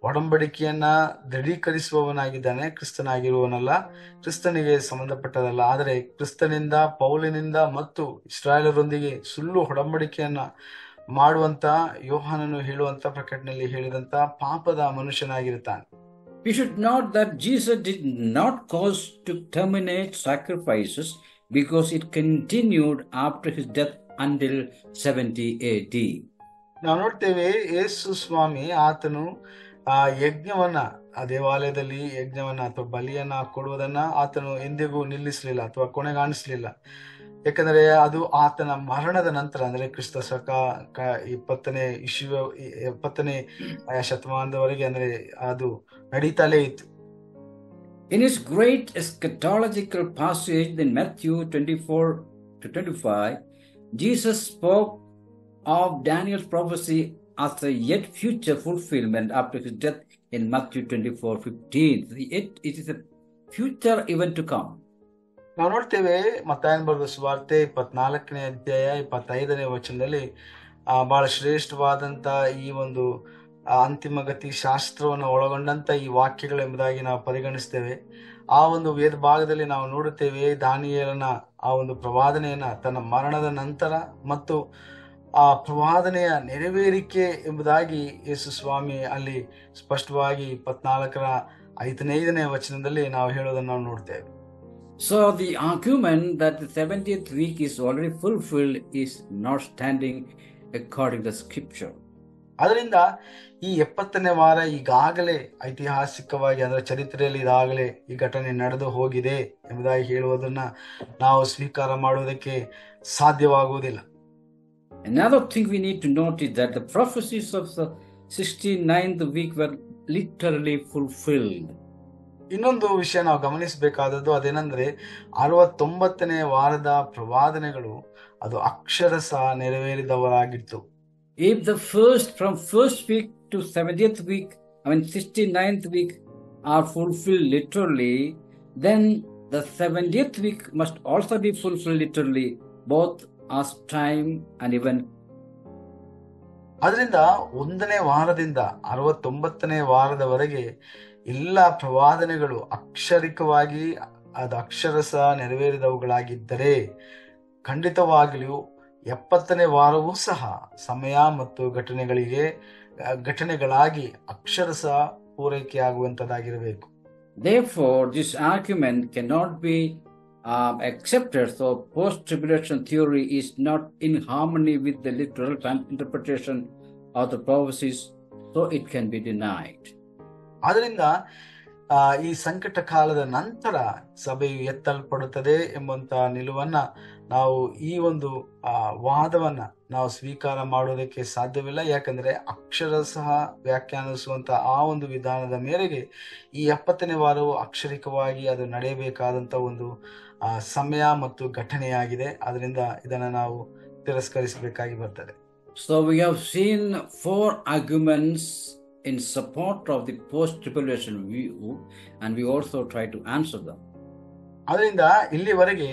ಒಡಂಬಡಿಕೆಯನ್ನ ದೃಢೀಕರಿಸುವವನಾಗಿದ್ದಾನೆ, ಕ್ರಿಸ್ತನಾಗಿರುವವನಲ್ಲ, ಕ್ರಿಸ್ತನಿಗೆ ಸಂಬಂಧಪಟ್ಟದಲ್ಲ. ಆದರೆ ಕ್ರಿಸ್ತನಿಂದ, ಪೌಲಿನಿಂದ ಮತ್ತು ಇಸ್ರಾಯೇಲರೊಂದಿಗೆ ಸುಳ್ಳು ಒಡಂಬಡಿಕೆಯನ್ನ ಮಾಡುವಂತ ಯೋಹಾನನು ಹೇಳುವಂತ ಪ್ರಕಟಣೆಯಲ್ಲಿ ಹೇಳಿದಂತ ಪಾಪದ ಮನುಷ್ಯನಾಗಿರುತ್ತಾನೆ. We should note that Jesus did not cause to terminate sacrifices because it continued after his death until 70 AD. ನಾವು ನೋಡ್ತೇವೆ ಯೇಸು ಸ್ವಾಮಿ ಆತನು ಯಜ್ಞವನ್ನ ಆ ದೇವಾಲಯದಲ್ಲಿ ಯಜ್ಞವನ್ನ ಅಥವಾ ಬಲಿಯನ್ನ ಕೊಡುವುದನ್ನ ಆತನು ಎಂದಿಗೂ ನಿಲ್ಲಿಸಲಿಲ್ಲ ಅಥವಾ ಕೊನೆಗಾಣಿಸಲಿಲ್ಲ. ಯಾಕಂದ್ರೆ ಅದು ಆತನ ಮರಣದ ನಂತರ ಅಂದ್ರೆ ಕ್ರಿಸ್ತ ಶಕ 70ನೇ ಶತಮಾನದವರೆಗೆ ಅಂದ್ರೆ ಅದು ನಡೀತಲೇ ಇತ್ತು. In his great eschatological passage in Matthew 24-25, Jesus spoke of Daniel's prophecy as a yet future fulfillment after his death in Matthew 24:15. It is a future event to come. ನಾವು ನೋಡ್ತೇವೆ ಮತ್ತಾಯನ ಬರೆದ ಸುವಾರ್ತೆ 24ನೇ ಅಧ್ಯಾಯ 25ನೇ ವಚನದಲ್ಲಿ ಬಹಳ ಶ್ರೇಷ್ಠವಾದಂತ ಈ ಒಂದು ಅಂತಿಮ ಗತಿ ಶಾಸ್ತ್ರವನ್ನು ಒಳಗೊಂಡಂತ ಈ ವಾಕ್ಯಗಳೆಂಬುದಾಗಿ ನಾವು ಪರಿಗಣಿಸ್ತೇವೆ. ಆ ಒಂದು ವೇದ ಭಾಗದಲ್ಲಿ ನಾವು ನೋಡುತ್ತೇವೆ ದಾನಿಯೇಲನ ಆ ಒಂದು ಪ್ರವಾದನೆಯನ್ನ ತನ್ನ ಮರಣದ ನಂತರ ಮತ್ತು ಆ ಪ್ರವಾದನೆಯ ನೆರವೇರಿಕೆ ಎಂಬುದಾಗಿ ಯೇಸು ಸ್ವಾಮಿ ಅಲ್ಲಿ ಸ್ಪಷ್ಟವಾಗಿ 24ನೇ ವಚನದಲ್ಲಿ ನಾವು ಹೇಳೋದನ್ನು ನಾವು ನೋಡ್ತೇವೆ. So the argument that the 70th week is already fulfilled is not standing according to the scripture. ಅದರಿಂದ ಈ 70ನೇ ವಾರ ಈಗಾಗಲೇ ಐತಿಹಾಸಿಕವಾಗಿ ಅದರ ಚರಿತ್ರೆಯಲ್ಲಿ ಇದಾಗಲೇ ಈ ಘಟನೆ ನಡೆದು ಹೋಗಿದೆ ಎಂಬುದಾಗಿ ಹೇಳುವುದನ್ನ ನಾವು ಸ್ವೀಕಾರ ಮಾಡುವುದಕ್ಕೆ ಸಾಧ್ಯವಾಗುವುದಿಲ್ಲ. Another thing we need to note is that the prophecies of the 69th week were literally fulfilled. ಇನ್ನೊಂದು ವಿಷಯ ನಾವು ಗಮನಿಸಬೇಕಾದದ್ದು ಅದೇನೆಂದ್ರೆ 69ನೇ ವಾರದ ಪ್ರವಾದನೆಗಳು ಅದು ಅಕ್ಷರಶಃ ನೆರವೇರಿದವರಾಗಿತ್ತು. If the from first week to 70th week, 69th week are fulfilled literally, then the 70th week must also be fulfilled literally, both as time and event. ಅದರಿಂದ 1ನೇ ವಾರದಿಂದ 69ನೇ ವಾರದವರೆಗೆ ಎಲ್ಲ ಪ್ರವಾದನೆಗಳು ಅಕ್ಷರಿಕವಾಗಿ ಅದು ಅಕ್ಷರಶಃ ನೆರವೇರಿದವುಗಳಾಗಿದ್ದರೆ, ಖಂಡಿತವಾಗಲೂ 70ನೇ ವಾರವೂ ಸಹ ಸಮಯ ಮತ್ತು ಘಟನೆಗಳಾಗಿ ಅಕ್ಷರಶಃ ಪೂರೈಕೆಯಾಗುವಂತದ್ದಾಗಿರಬೇಕು. Therefore, this argument cannot be accepted. So, post-tribulation theory is not in harmony with the literal interpretation of the prophecies, so it can be denied. ಆದ್ದರಿಂದ ಈ ಸಂಕಟ ಕಾಲದ ನಂತರ ಸಭೆಯು ಎತ್ತಲ್ಪಡುತ್ತದೆ ಎಂಬಂತ ನಿಲುವನ್ನ ನಾವು ಈ ಒಂದು ವಾದವನ್ನ ನಾವು ಸ್ವೀಕಾರ ಮಾಡೋದಕ್ಕೆ ಸಾಧ್ಯವಿಲ್ಲ. ಯಾಕಂದ್ರೆ ಅಕ್ಷರಶಃ ವ್ಯಾಖ್ಯಾನಿಸುವಂತ ಆ ಒಂದು ವಿಧಾನದ ಮೇರೆಗೆ ಈ 70ನೇ ವಾರವು ಅಕ್ಷರಿಕವಾಗಿ ಅದು ನಡೆಯಬೇಕಾದಂತ ಒಂದು ಸಮಯ ಮತ್ತು ಘಟನೆಯಾಗಿದೆ. ಅದರಿಂದ ಇದನ್ನ ನಾವು ತಿರಸ್ಕರಿಸಬೇಕಾಗಿ ಬರ್ತದೆ. So we have seen 4 arguments in support of the post-tribulation view, and we also try to answer them. ಅದರಿಂದ ಇಲ್ಲಿವರೆಗೆ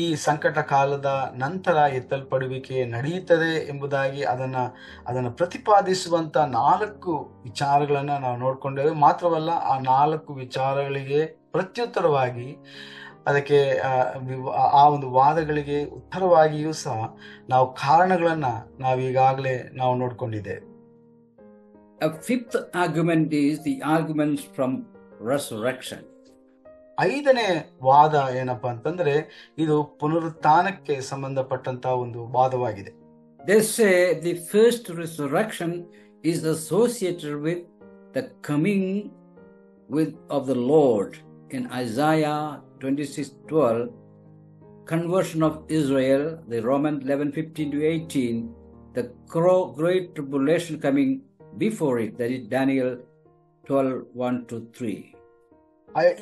ಈ ಸಂಕಟ ಕಾಲದ ನಂತರ ಎತ್ತಲ್ಪಡುವಿಕೆ ನಡೆಯುತ್ತದೆ ಎಂಬುದಾಗಿ ಅದನ್ನ ಪ್ರತಿಪಾದಿಸುವಂತ 4 ವಿಚಾರಗಳನ್ನ ನಾವು ನೋಡ್ಕೊಂಡೇವೆ. ಮಾತ್ರವಲ್ಲ, ಆ 4 ವಿಚಾರಗಳಿಗೆ ಪ್ರತ್ಯುತ್ತರವಾಗಿ ಅದಕ್ಕೆ ಆ ಒಂದು ವಾದಗಳಿಗೆ ಉತ್ತರವಾಗಿಯೂ ಸಹ ನಾವು ಕಾರಣಗಳನ್ನ ನಾವೀಗಾಗಲೇ ನಾವು ನೋಡ್ಕೊಂಡಿದ್ದೇವೆ. A 5th argument is the arguments from resurrection. 5ನೇ ವಾದ ಏನಪ್ಪಾ ಅಂತಂದ್ರೆ ಇದು ಪುನರುತ್ಥಾನಕ್ಕೆ ಸಂಬಂಧಪಟ್ಟಂತ ಒಂದು ವಾದವಾಗಿದೆ. They say the first resurrection is associated with the coming of the Lord in Isaiah 26:12, conversion of Israel, the Romans 11:15-18, the great tribulation coming before it, that is Daniel 12:1-3.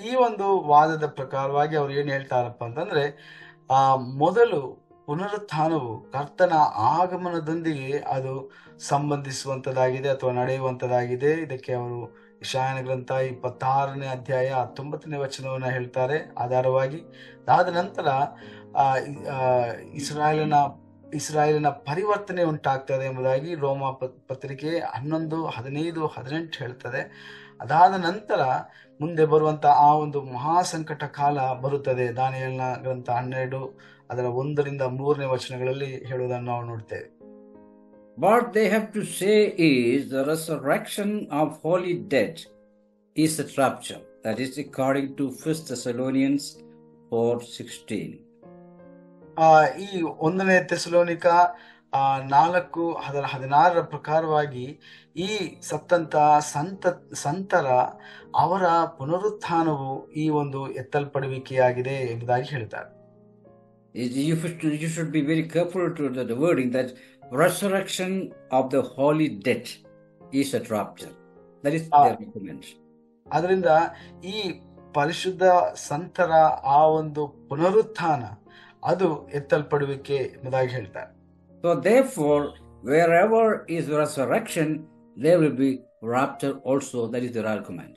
ಈ ಒಂದು ವಾದದ ಪ್ರಕಾರವಾಗಿ ಅವ್ರು ಏನ್ ಹೇಳ್ತಾರಪ್ಪ ಅಂತಂದ್ರೆ ಮೊದಲು ಪುನರುತ್ಥಾನವು ಕರ್ತನ ಆಗಮನದೊಂದಿಗೆ ಅದು ಸಂಬಂಧಿಸುವಂತದಾಗಿದೆ ಅಥವಾ ನಡೆಯುವಂತದಾಗಿದೆ. ಇದಕ್ಕೆ ಅವರು ಇಷಾಯನ ಗ್ರಂಥ 26ನೇ ಅಧ್ಯಾಯ 19ನೇ ವಚನವನ್ನ ಹೇಳ್ತಾರೆ ಆಧಾರವಾಗಿ. ಅದಾದ ನಂತರ ಇಸ್ರಾಯೇಲಿನ ಪರಿವರ್ತನೆ ಉಂಟಾಗ್ತದೆ ಎಂಬುದಾಗಿ ರೋಮ ಪತ್ರಿಕೆ 11, 15, 18 ಹೇಳ್ತದೆ. ಅದಾದ ನಂತರ ಮುಂದೆ ಬರುವಂತ ಆ ಒಂದು ಮಹಾಸಂಕಟ ಕಾಲ ಬರುತ್ತದೆ. ದಾನಿಯೇಲನ ಗ್ರಂಥ 12 ಅದರ 1-3ನೇ ವಚನಗಳಲ್ಲಿ ಹೇಳುವುದನ್ನು ನಾವು ನೋಡ್ತೇವೆ. What they have to say is the resurrection of holy dead is the rapture. That is according to 1 Thessalonians 4:16. ಈ 1ನೇ ಥೆಸಲೋನಿಕ 4:16 ಪ್ರಕಾರವಾಗಿ ಈ ಸತ್ತಂತ ಸಂತರ ಅವರ ಪುನರುತ್ಥಾನವು ಈ ಒಂದು ಎತ್ತಲ್ಪಡುವಿಕೆಯಾಗಿದೆ ಎಂಬುದಾಗಿ ಹೇಳ್ತಾರೆ. You should be very careful to the wording that resurrection of the holy dead is a rapture. That is their argument. ಅದರಿಂದ ಈ ಪರಿಶುದ್ಧ ಸಂತರ ಆ ಒಂದು ಪುನರುತ್ಥಾನ ಅದು ಎತ್ತಲ್ಪಡುವಿಕೆ ಎಂಬುದಾಗಿ ಹೇಳ್ತಾರೆ. So therefore, wherever is resurrection, there will be rapture also. That is their argument.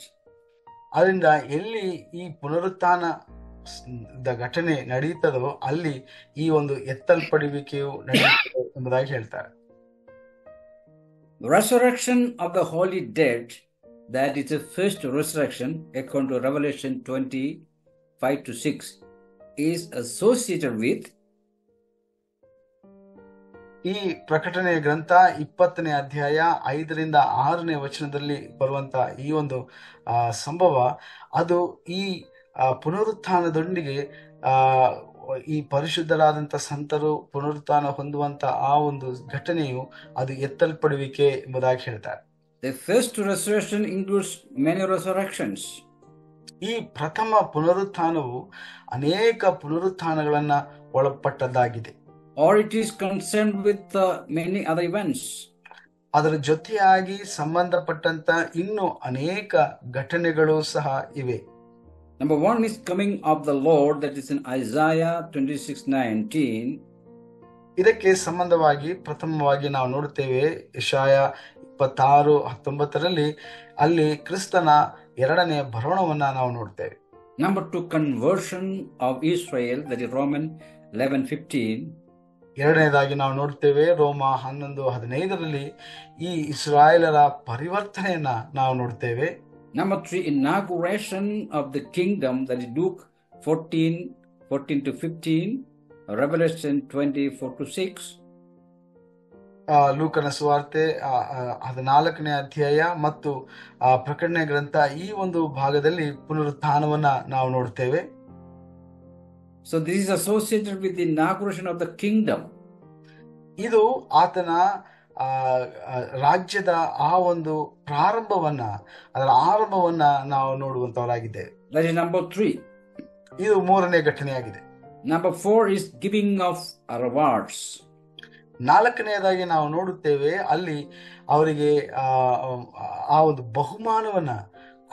ಅದರಿಂದ ಎಲ್ಲಿ ಈ ಪುನರುತ್ಥಾನ ಘಟನೆ ನಡೆಯುತ್ತದೋ ಅಲ್ಲಿ ಈ ಒಂದು ಎತ್ತಲ್ಪಡುವಿಕೆಯು ನಡೆಯುತ್ತದೆ ಎಂಬುದಾಗಿ ಹೇಳ್ತಾರೆ. Resurrection of the holy dead, that is the first resurrection according to Revelation 20:5-6, is associated with ಈ ಪ್ರಕಟಣೆಯ ಗ್ರಂಥ 20ನೇ ಅಧ್ಯಾಯ 5-6ನೇ ವಚನದಲ್ಲಿ ಬರುವಂತ ಈ ಒಂದು ಸಂಭವ ಅದು ಈ ಪುನರುತ್ಥಾನದೊಂದಿಗೆ ಈ ಪರಿಶುದ್ಧರಾದಂಥ ಸಂತರು ಪುನರುತ್ಥಾನ ಹೊಂದುವಂತ ಆ ಒಂದು ಘಟನೆಯು ಅದು ಎತ್ತಲ್ಪಡುವಿಕೆ ಎಂಬುದಾಗಿ ಹೇಳ್ತಾರೆ. The first resurrection includes many resurrections. ಈ ಪ್ರಥಮ ಪುನರುತ್ಥಾನವು ಅನೇಕ ಪುನರುತ್ಥಾನಗಳನ್ನ ಒಳಪಟ್ಟದ್ದಾಗಿದೆ. Or it is concerned with many other events. ಅದರ ಜೊತೆಯಾಗಿ ಸಂಬಂಧಪಟ್ಟಂತ ಇನ್ನು ಅನೇಕ ಘಟನೆಗಳು ಸಹ ಇವೆ. Number one is coming of the Lord, that is in Isaiah 26:19. ಇದಕ್ಕೆ ಸಂಬಂಧವಾಗಿ ಪ್ರಥಮವಾಗಿ ನಾವು ನೋಡುತ್ತೇವೆ ಯೆಶಾಯ 26:19 ಅಲ್ಲಿ ಕ್ರಿಸ್ತನ ಎರಡನೆಯ ಬರೋಣವನ್ನ ನಾವು ನೋಡ್ತೇವೆ. Number two, conversion of Israel, that is Romans 11:15. ಎರಡನೇದಾಗಿ ನಾವು ನೋಡ್ತೇವೆ ರೋಮ 11:15 ಈ ಇಸ್ರಾಯೇಲರ ಪರಿವರ್ತನೆಯನ್ನ ನಾವು ನೋಡ್ತೇವೆ. Number three, inauguration of the kingdom, that is Luke 14:14-15, Revelation 20:4-6. ಲೂಕನ ಸುವಾರ್ತೆ 14ನೇ ಅಧ್ಯಾಯ ಮತ್ತು ಪ್ರಕಟಣೆ ಗ್ರಂಥ ಈ ಒಂದು ಭಾಗದಲ್ಲಿ ಪುನರುತ್ಥಾನವನ್ನ ನಾವು ನೋಡ್ತೇವೆ. So this is associated with the inauguration of the kingdom. ಇದು ಆತನ ರಾಜ್ಯದ ಆ ಒಂದು ಪ್ರಾರಂಭವನ್ನ ಅದರ ಆರಂಭವನ್ನ ನಾವು ನೋಡುವಂತವರಾಗಿದ್ದೇವೆ. That is number three. ಇದು ಮೂರನೇ ಘಟನೆಯಾಗಿದೆ. Number four is giving of rewards. ನಾಲ್ಕನೆಯದಾಗಿ ನಾವು ನೋಡುತ್ತೇವೆ ಅಲ್ಲಿ ಅವರಿಗೆ ಆ ಒಂದು ಬಹುಮಾನವನ್ನ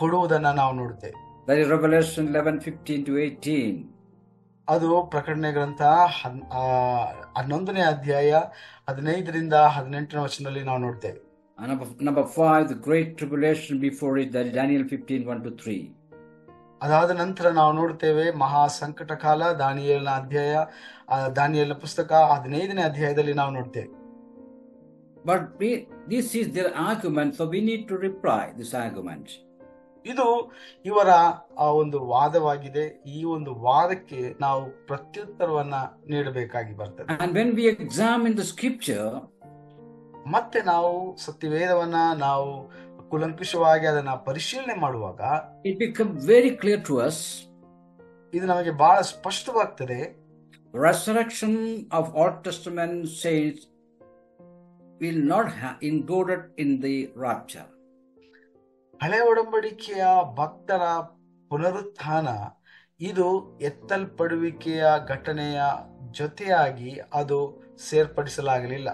ಕೊಡುವುದನ್ನ ನಾವು ನೋಡುತ್ತೇವೆ. That is Revelation 11:15-18. ಅದು ಪ್ರಕಟಣೆ ಗ್ರಂಥ 11ನೇ ಅಧ್ಯಾಯ 15-18 ವಚನದಲ್ಲಿ ನಾವು ನೋಡ್ತೇವೆ. Number five, the great tribulation before it, that is Daniel 15:1-3. ಅದಾದ ನಂತರ ನಾವು ನೋಡ್ತೇವೆ ಮಹಾ ಸಂಕಟ ಕಾಲ, ದಾನಿಯೇಲನ ಪುಸ್ತಕ 15ನೇ ಅಧ್ಯಾಯದಲ್ಲಿ ನಾವು ನೋಡ್ತೇವೆ. But this is their argument, so we need to reply this argument. ಇದು ಇವರ ಒಂದು ವಾದವಾಗಿದೆ. ಈ ಒಂದು ವಾದಕ್ಕೆ ನಾವು ಪ್ರತ್ಯುತ್ತರವನ್ನ ನೀಡಬೇಕಾಗಿ ಬರ್ತದೆ. And when we examine the scripture, ಮತ್ತೆ ನಾವು ಸತ್ಯವೇದವನ್ನ ನಾವು ಕುಲಂಕುಷವಾಗಿ ಅದನ್ನ ಪರಿಶೀಲನೆ ಮಾಡುವಾಗ it becomes very clear to us. ಇದು ನಮಗೆ ಬಹಳ ಸ್ಪಷ್ಟವಾಗ್ತದೆ. Resurrection of Old Testament saints will not have included in the rapture. ಹಳೆ ಒಡಂಬಡಿಕೆಯ ಭಕ್ತರ ಪುನರುತ್ಥಾನ ಇದು ಎತ್ತಲ್ಪಡುವಿಕೆಯ ಘಟನೆಯ ಜೊತೆಯಾಗಿ ಅದು ಸೇರ್ಪಡಿಸಲಾಗಲಿಲ್ಲ.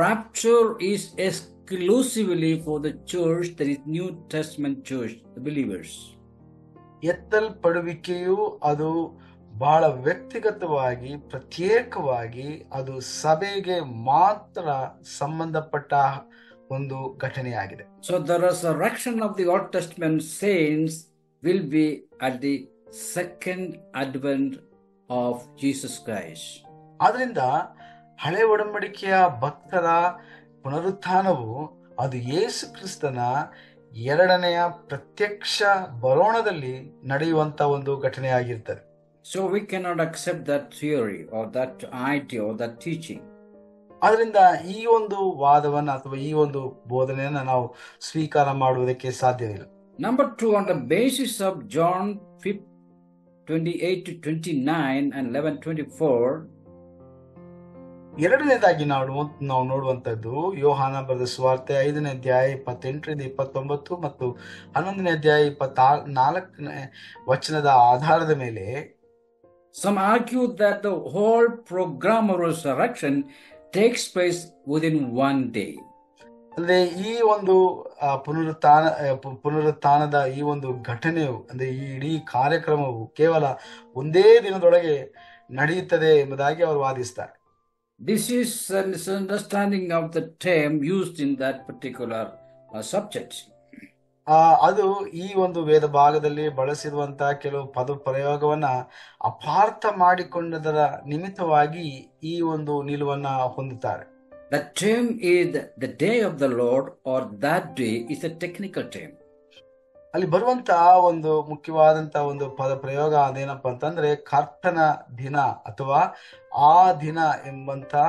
Rapture is exclusively for the church, that is New Testament church, the believers. ಎತ್ತಲ್ಪಡುವಿಕೆಯು ಅದು ಬಹಳ ವ್ಯಕ್ತಿಗತವಾಗಿ ಪ್ರತ್ಯೇಕವಾಗಿ ಅದು ಸಭೆಗೆ ಮಾತ್ರ ಸಂಬಂಧಪಟ್ಟ ಒಂದು ಘಟನೆಯಾಗಿದೆ. So the resurrection of the Old Testament saints will be at the second advent of Jesus Christ. ಆದ್ರಿಂದ ಹಳೆ ಒಡಂಬಡಿಕೆಯ ಭಕ್ತರ ಪುನರುತ್ಥಾನವು ಅದು ಯೇಸು ಕ್ರಿಸ್ತನ ಎರಡನೆಯ ಪ್ರತ್ಯಕ್ಷ ಬರೋಣದಲ್ಲಿ ನಡೆಯುವಂತ ಒಂದು ಘಟನೆಯಾಗಿರ್ತದೆ. So we cannot accept that theory or that idea or that teaching. ಆದ್ರಿಂದ ಈ ಒಂದು ವಾದವನ್ನ ಅಥವಾ ಈ ಒಂದು ಬೋಧನೆಯನ್ನ ನಾವು ಸ್ವೀಕಾರ ಮಾಡುವುದಕ್ಕೆ ಸಾಧ್ಯವಿಲ್ಲ. Number two, on the basis of John 28-29 and 11-24. ಎರಡನೇದಾಗಿ ನಾವು ನೋಡುವಂತದ್ದು ಯೋಹಾನ ಬರೆದ ಸುವಾರ್ತೆ 5ನೇ ಅಧ್ಯಾಯ 28-29 ಮತ್ತು 11ನೇ ಅಧ್ಯಾಯ 24ನೇ ವಚನದ ಆಧಾರದ ಮೇಲೆ Some argue that the whole program of resurrection takes place within one day. ಅಂದ್ರೆ ಈ ಒಂದು ಪುನರುತ್ಥಾನದ ಈ ಒಂದು ಘಟನೆಯು ಅಂದ್ರೆ ಈ ಇಡೀ ಕಾರ್ಯಕ್ರಮವು ಕೇವಲ ಒಂದೇ ದಿನದೊಳಗೆ ನಡೆಯುತ್ತದೆ ಎಂಬುದಾಗಿ ಅವರು ವಾದಿಸ್ತಾರೆ. This is a misunderstanding of the term used in that particular subject. ಅದು ಈ ಒಂದು ವೇದ ಭಾಗದಲ್ಲಿ ಬಳಸಿರುವಂತಹ ಕೆಲವು ಪದ ಪ್ರಯೋಗವನ್ನ ಅಪಾರ್ಥ ಮಾಡಿಕೊಂಡದರ ನಿಮಿತ್ತವಾಗಿ ಈ ಒಂದು ನಿಲುವನ್ನ ಹೊಂದುತ್ತಾರೆ. The term is the day of the Lord or that day is a technical term. ಅಲ್ಲಿ ಬರುವಂತಹ ಒಂದು ಮುಖ್ಯವಾದಂತಹ ಒಂದು ಪದ ಪ್ರಯೋಗ ಅದೇನಪ್ಪ ಅಂತಂದ್ರೆ ಕರ್ತನ ದಿನ ಅಥವಾ ಆ ದಿನ ಎಂಬಂತಹ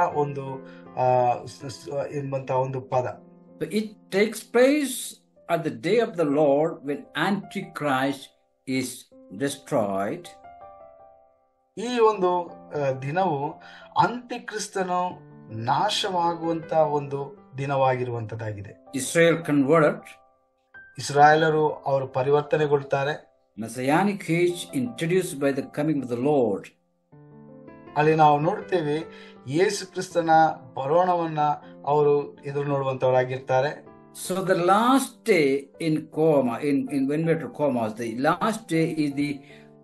ಒಂದು ಪದ. It takes place at the day of the Lord when Antichrist is destroyed. ಈ ಒಂದು ದಿನವು ಅಂತ್ಯಕ್ರಿಸ್ತನು ನಾಶವಾಗುವಂತ ಒಂದು ದಿನವಾಗಿರುವಂತದ್ದಾಗಿದೆ. Israel converted, ಇಸ್ರಾಯೇಲರು ಅವರು ಪರಿವರ್ತನೆಗೊಳ್ತಾರೆ. Messianic age introduced by the coming of the Lord. ಅಲ್ಲಿ ನಾವು ನೋಡ್ತೇವೆ ಯೇಸು ಕ್ರಿಸ್ತನ ಬರೋಣವನ್ನ ಅವರು ಎದುರು ನೋಡುವಂತವರಾಗಿರ್ತಾರೆ. So the last day in inverted commas, the last day is the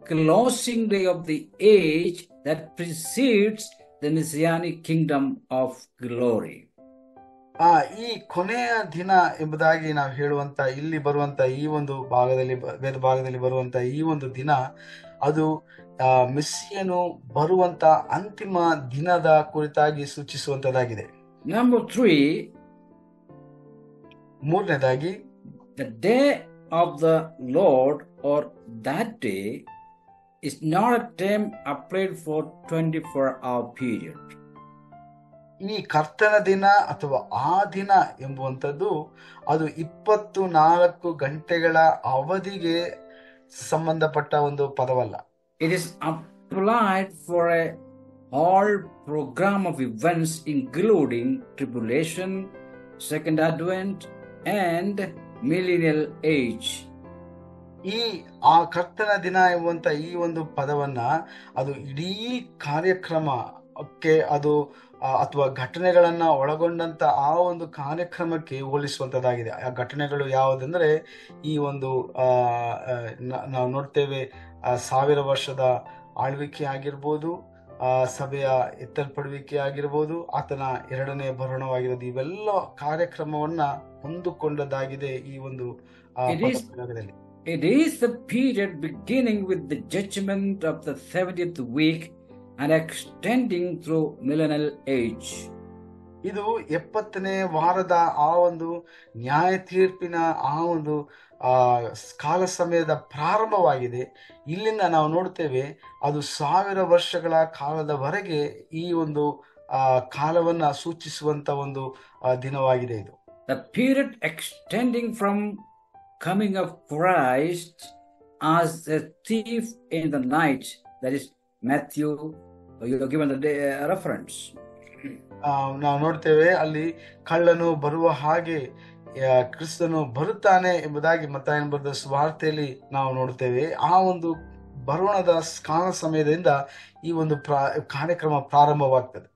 closing day of the age that precedes the Messianic kingdom of glory. ಈ ಕೊನೆಯ ದಿನ ಎಂಬುದಾಗಿ ನಾವು ಹೇಳುವಂತ ಇಲ್ಲಿ ಬರುವಂತ ಈ ಒಂದು ಭಾಗದಲ್ಲಿ ವೇದ ಭಾಗದಲ್ಲಿ ಬರುವಂತ ಈ ಒಂದು ದಿನ ಅದು ಮೆಸ್ಸಿಯನು ಬರುವಂತ ಅಂತಿಮ ದಿನದ ಕುರಿತಾಗಿ ಸೂಚಿಸುವಂತದ್ದಾಗಿದೆ. Number 3, ಮೂರನೇದಾಗಿ the day of the Lord or that day is not a term applied for 24-hour period. ಈ ಕರ್ತನ ದಿನ ಅಥವಾ ಆ ದಿನ ಎಂಬುವಂಥದ್ದು ಅದು 24 ಗಂಟೆಗಳ ಅವಧಿಗೆ ಸಂಬಂಧಪಟ್ಟ ಒಂದು ಪದವಲ್ಲ. It is applied for a whole program of events including tribulation, second advent and millennial age. ಆ ಕರ್ತನ ದಿನ ಎಂಬುವಂತ ಈ ಒಂದು ಪದವನ್ನ ಅದು ಇಡೀ ಕಾರ್ಯಕ್ರಮಕ್ಕೆ ಅದು ಅಥವಾ ಘಟನೆಗಳನ್ನ ಒಳಗೊಂಡಂತ ಆ ಒಂದು ಕಾರ್ಯಕ್ರಮಕ್ಕೆ ಹೋಲಿಸುವಂತದ್ದಾಗಿದೆ. ಆ ಘಟನೆಗಳು ಯಾವುದಂದ್ರೆ ಈ ಒಂದು ನಾವು ನೋಡ್ತೇವೆ 1000 ವರ್ಷದ ಆಳ್ವಿಕೆ ಆಗಿರ್ಬೋದು, ಸಭೆಯ ಎತ್ತಲ್ಪಡುವಿಕೆ ಆಗಿರ್ಬೋದು, ಆತನ 2ನೇ ಬರೋಣವಾಗಿರೋದು, ಇವೆಲ್ಲ ಕಾರ್ಯಕ್ರಮವನ್ನ ಹೊಂದಿಕೊಂಡದ್ದಾಗಿದೆ ಈ ಒಂದು ಪದದಲ್ಲಿ. It is the period beginning with the judgment of the 70th week and extending through millennial age. ಇದು 70ನೇ ವಾರದ ಆ ಒಂದು ನ್ಯಾಯ ತೀರ್ಪಿನ ಆ ಒಂದು ಕಾಲ ಸಮಯದ ಪ್ರಾರಂಭವಾಗಿದೆ. ಇಲ್ಲಿಂದ ನಾವು ನೋಡ್ತೇವೆ ಅದು 1000 ವರ್ಷಗಳ ಕಾಲದವರೆಗೆ ಈ ಒಂದು ಕಾಲವನ್ನ ಸೂಚಿಸುವಂತ ಒಂದು ದಿನವಾಗಿದೆ ಇದು. The period extending from coming of Christ as a thief in the night, that is Matthew, you have given the reference. ನಾವು ನೋಡ್ತೇವೆ ಅಲ್ಲಿ ಕಳ್ಳನು ಬರುವ ಹಾಗೆ ಕ್ರಿಸ್ತನು ಬರುತ್ತಾನೆ ಎಂಬುದಾಗಿ ಮತ್ತಾಯನ ಬರೆದ ಸುವಾರ್ತೆಯಲ್ಲಿ ನಾವು ನೋಡ್ತೇವೆ. ಆ ಒಂದು ಬರೋಣದ ಕಾಲ ಸಮಯದಿಂದ ಈ ಒಂದು ಕಾರ್ಯಕ್ರಮ ಪ್ರಾರಂಭವಾಗ್ತದೆ.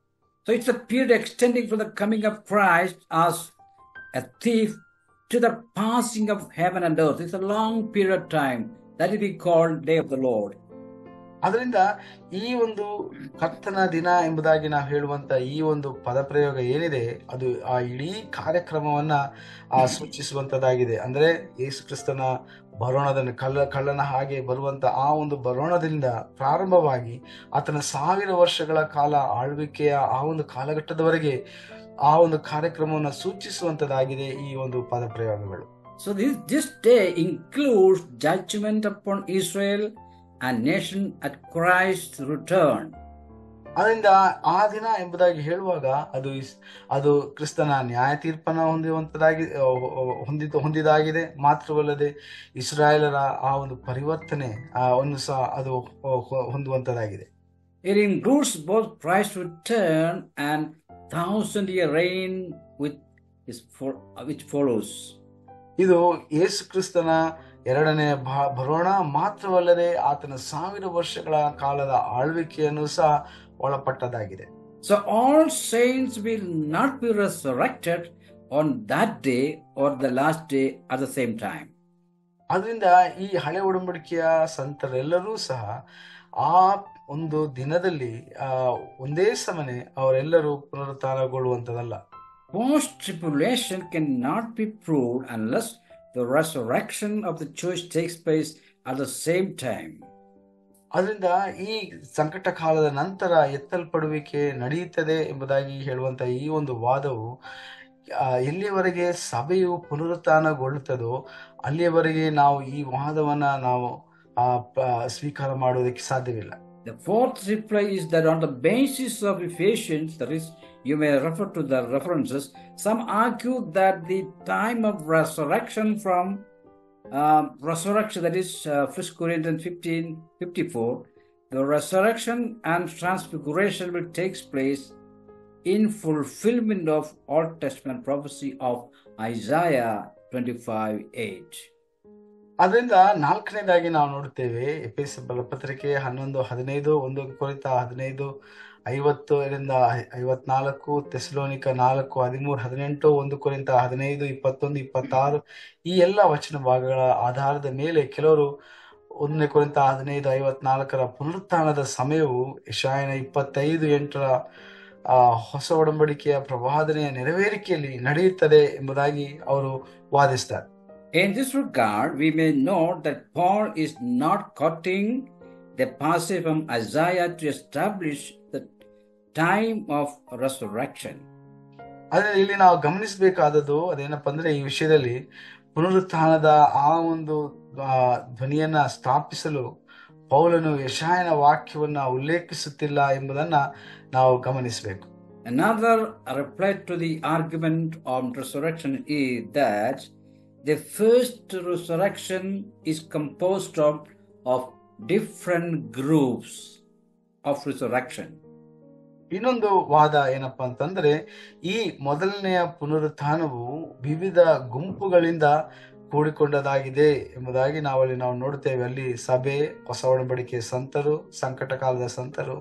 So it's a period extending from the coming of Christ as a thief to the passing of heaven and earth. It's a long period of time that will be called Day of the Lord. ಅದರಿಂದ ಈ ಒಂದು ಕರ್ತನ ದಿನ ಎಂಬುದಾಗಿ ನಾವು ಹೇಳುವಂತ ಈ ಒಂದು ಪದಪ್ರಯೋಗ ಏನಿದೆ ಅದು ಆ ಇಡೀ ಕಾರ್ಯಕ್ರಮವನ್ನ ಸೂಚಿಸುವಂತದ್ದಾಗಿದೆ. ಅಂದ್ರೆ ಯೇಸು ಕ್ರಿಸ್ತನ ಬರೋಣದ ಕಳ್ಳನ ಹಾಗೆ ಬರುವಂತ ಆ ಒಂದು ಬರೋಣದಿಂದ ಪ್ರಾರಂಭವಾಗಿ ಆತನ 1000 ವರ್ಷಗಳ ಕಾಲ ಆಳ್ವಿಕೆಯ ಆ ಒಂದು ಕಾಲಘಟ್ಟದವರೆಗೆ ಆ ಒಂದು ಕಾರ್ಯಕ್ರಮವನ್ನು ಸೂಚಿಸುವಂತದ್ದಾಗಿದೆ ಈ ಒಂದು ಪದಪ್ರಯೋಗಗಳು. So this day includes judgment upon Israel and nation at Christ's return. ಅದರಿಂದ ಆ ದಿನ ಎಂಬುದಾಗಿ ಹೇಳುವಾಗ ಅದು ಕ್ರಿಸ್ತನ ನ್ಯಾಯ ತೀರ್ಪನ್ನು ಹೊಂದಿದಾಗಿದೆ. ಮಾತ್ರವಲ್ಲದೆ ಇಸ್ರಾಯೇಲರ ಆ ಒಂದು ಪರಿವರ್ತನೆ ಅನ್ನು ಸಹ ಅದು ಹೊಂದುವಂತದ್ದಾಗಿದೆ. It includes both Christ's return and 1000-year reign which follows. ಇದು ಯೇಸು ಕ್ರಿಸ್ತನ 2ನೇ ಬರೋಣ ಮಾತ್ರವಲ್ಲದೆ ಆತನ 1000 ವರ್ಷಗಳ ಕಾಲದ ಆಳ್ವಿಕೆಯನ್ನು ಸಹ ಒಳಪಟ್ಟದಾಗಿದೆ. So all saints will not be resurrected on that day or the last day at the same time. ಅದರಿಂದ ಈ ಹಳೆ ಒಡಂಬಡಿಕೆಯ ಸಂತರೆಲ್ಲರೂ ಸಹ ಆ ಒಂದು ದಿನದಲ್ಲಿ ಒಂದೇ ಸಮನೆ ಅವರೆಲ್ಲರೂ ಪುನರುತ್ಥಾನಗೊಳ್ಳುವಂತದಲ್ಲ. Post tribulation cannot be proved unless the resurrection of the church takes place at the same time. ಅದರಿಂದ ಈ ಸಂಕಟ ಕಾಲದ ನಂತರ ಎತ್ತಲ್ಪಡುವಿಕೆ ನಡೆಯುತ್ತದೆ ಎಂಬುದಾಗಿ ಹೇಳುವಂತ ಈ ಒಂದು ವಾದವು ಎಲ್ಲಿಯವರೆಗೆ ಸಭೆಯು ಪುನರುತ್ಥಾನಗೊಳ್ಳುತ್ತದೋ ಅಲ್ಲಿಯವರೆಗೆ ನಾವು ಈ ವಾದವನ್ನ ನಾವು ಸ್ವೀಕಾರ ಮಾಡುವುದಕ್ಕೆ ಸಾಧ್ಯವಿಲ್ಲ. The fourth reply is that on the basis of Ephesians, that is, you may refer to the references, some argue that the time of resurrection from resurrection, that is 1 Corinthians 15:54, The resurrection and transfiguration will take place in fulfillment of Old Testament prophecy of Isaiah 25:8. ಅದರಿಂದ ನಾಲ್ಕನೇದಾಗಿ ನಾವು ನೋಡ್ತೇವೆ ಎಫೆಸರ ಪತ್ರಿಕೆ 11:15, 1 ಕೊರಿಂಥ 15:50 54, ಥೆಸಲೋನಿಕ 4:13, 18, 1 ಕೊರಿಂಥ 15, 21, 26 ಈ ಎಲ್ಲ ವಚನ ಭಾಗಗಳ ಆಧಾರದ ಮೇಲೆ ಕೆಲವರು 1 ಕೊರಿಂಥ 15:54 ಪುನರುತ್ಥಾನದ ಸಮಯವು ಯೆಶಾಯನ 25:8 ಹೊಸ ಒಡಂಬಡಿಕೆಯ ಪ್ರವಾದನೆಯ ನೆರವೇರಿಕೆಯಲ್ಲಿ ನಡೆಯುತ್ತದೆ ಎಂಬುದಾಗಿ ಅವರು ವಾದಿಸ್ತಾರೆ. In this regard, we may note that Paul is not quoting the passage from Isaiah to establish the time of resurrection. ಆದರೆ ಇಲ್ಲಿ ನಾವು ಗಮನಿಸಬೇಕಾದದ್ದು ಅದೇನಪ್ಪ ಅಂದ್ರೆ ಈ ವಿಷಯದಲ್ಲಿ ಪುನರುತ್ಥಾನದ ಆ ಒಂದು ಧ್ವನಿಯನ್ನ ಸ್ಥಾಪಿಸಲು ಪೌಲನು ಯೆಶಾಯನ ವಾಕ್ಯವನ್ನ ಉಲ್ಲೇಖಿಸುತ್ತಿಲ್ಲ ಎಂಬುದನ್ನ ನಾವು ಗಮನಿಸಬೇಕು. Another reply to the argument on resurrection is that the first resurrection is composed of different groups of resurrection. ಇನ್ನೊಂದು ವಾದ ಏನಪ್ಪಾ ಅಂತಂದ್ರೆ ಈ ಮೊದಲನೆಯ ಪುನರುತ್ಥಾನವು ವಿವಿಧ ಗುಂಪುಗಳಿಂದ ಕೂಡಿಕೊಂಡದಾಗಿದೆ ಎಂಬುದಾಗಿ ನಾವು ನೋಡ್ತೇವೆ. ಅಲ್ಲಿ ಸಭೆ, ಹೊಸ ಒಡಂಬಡಿಕೆ ಸಂತರು, ಸಂಕಟ ಕಾಲದ ಸಂತರು,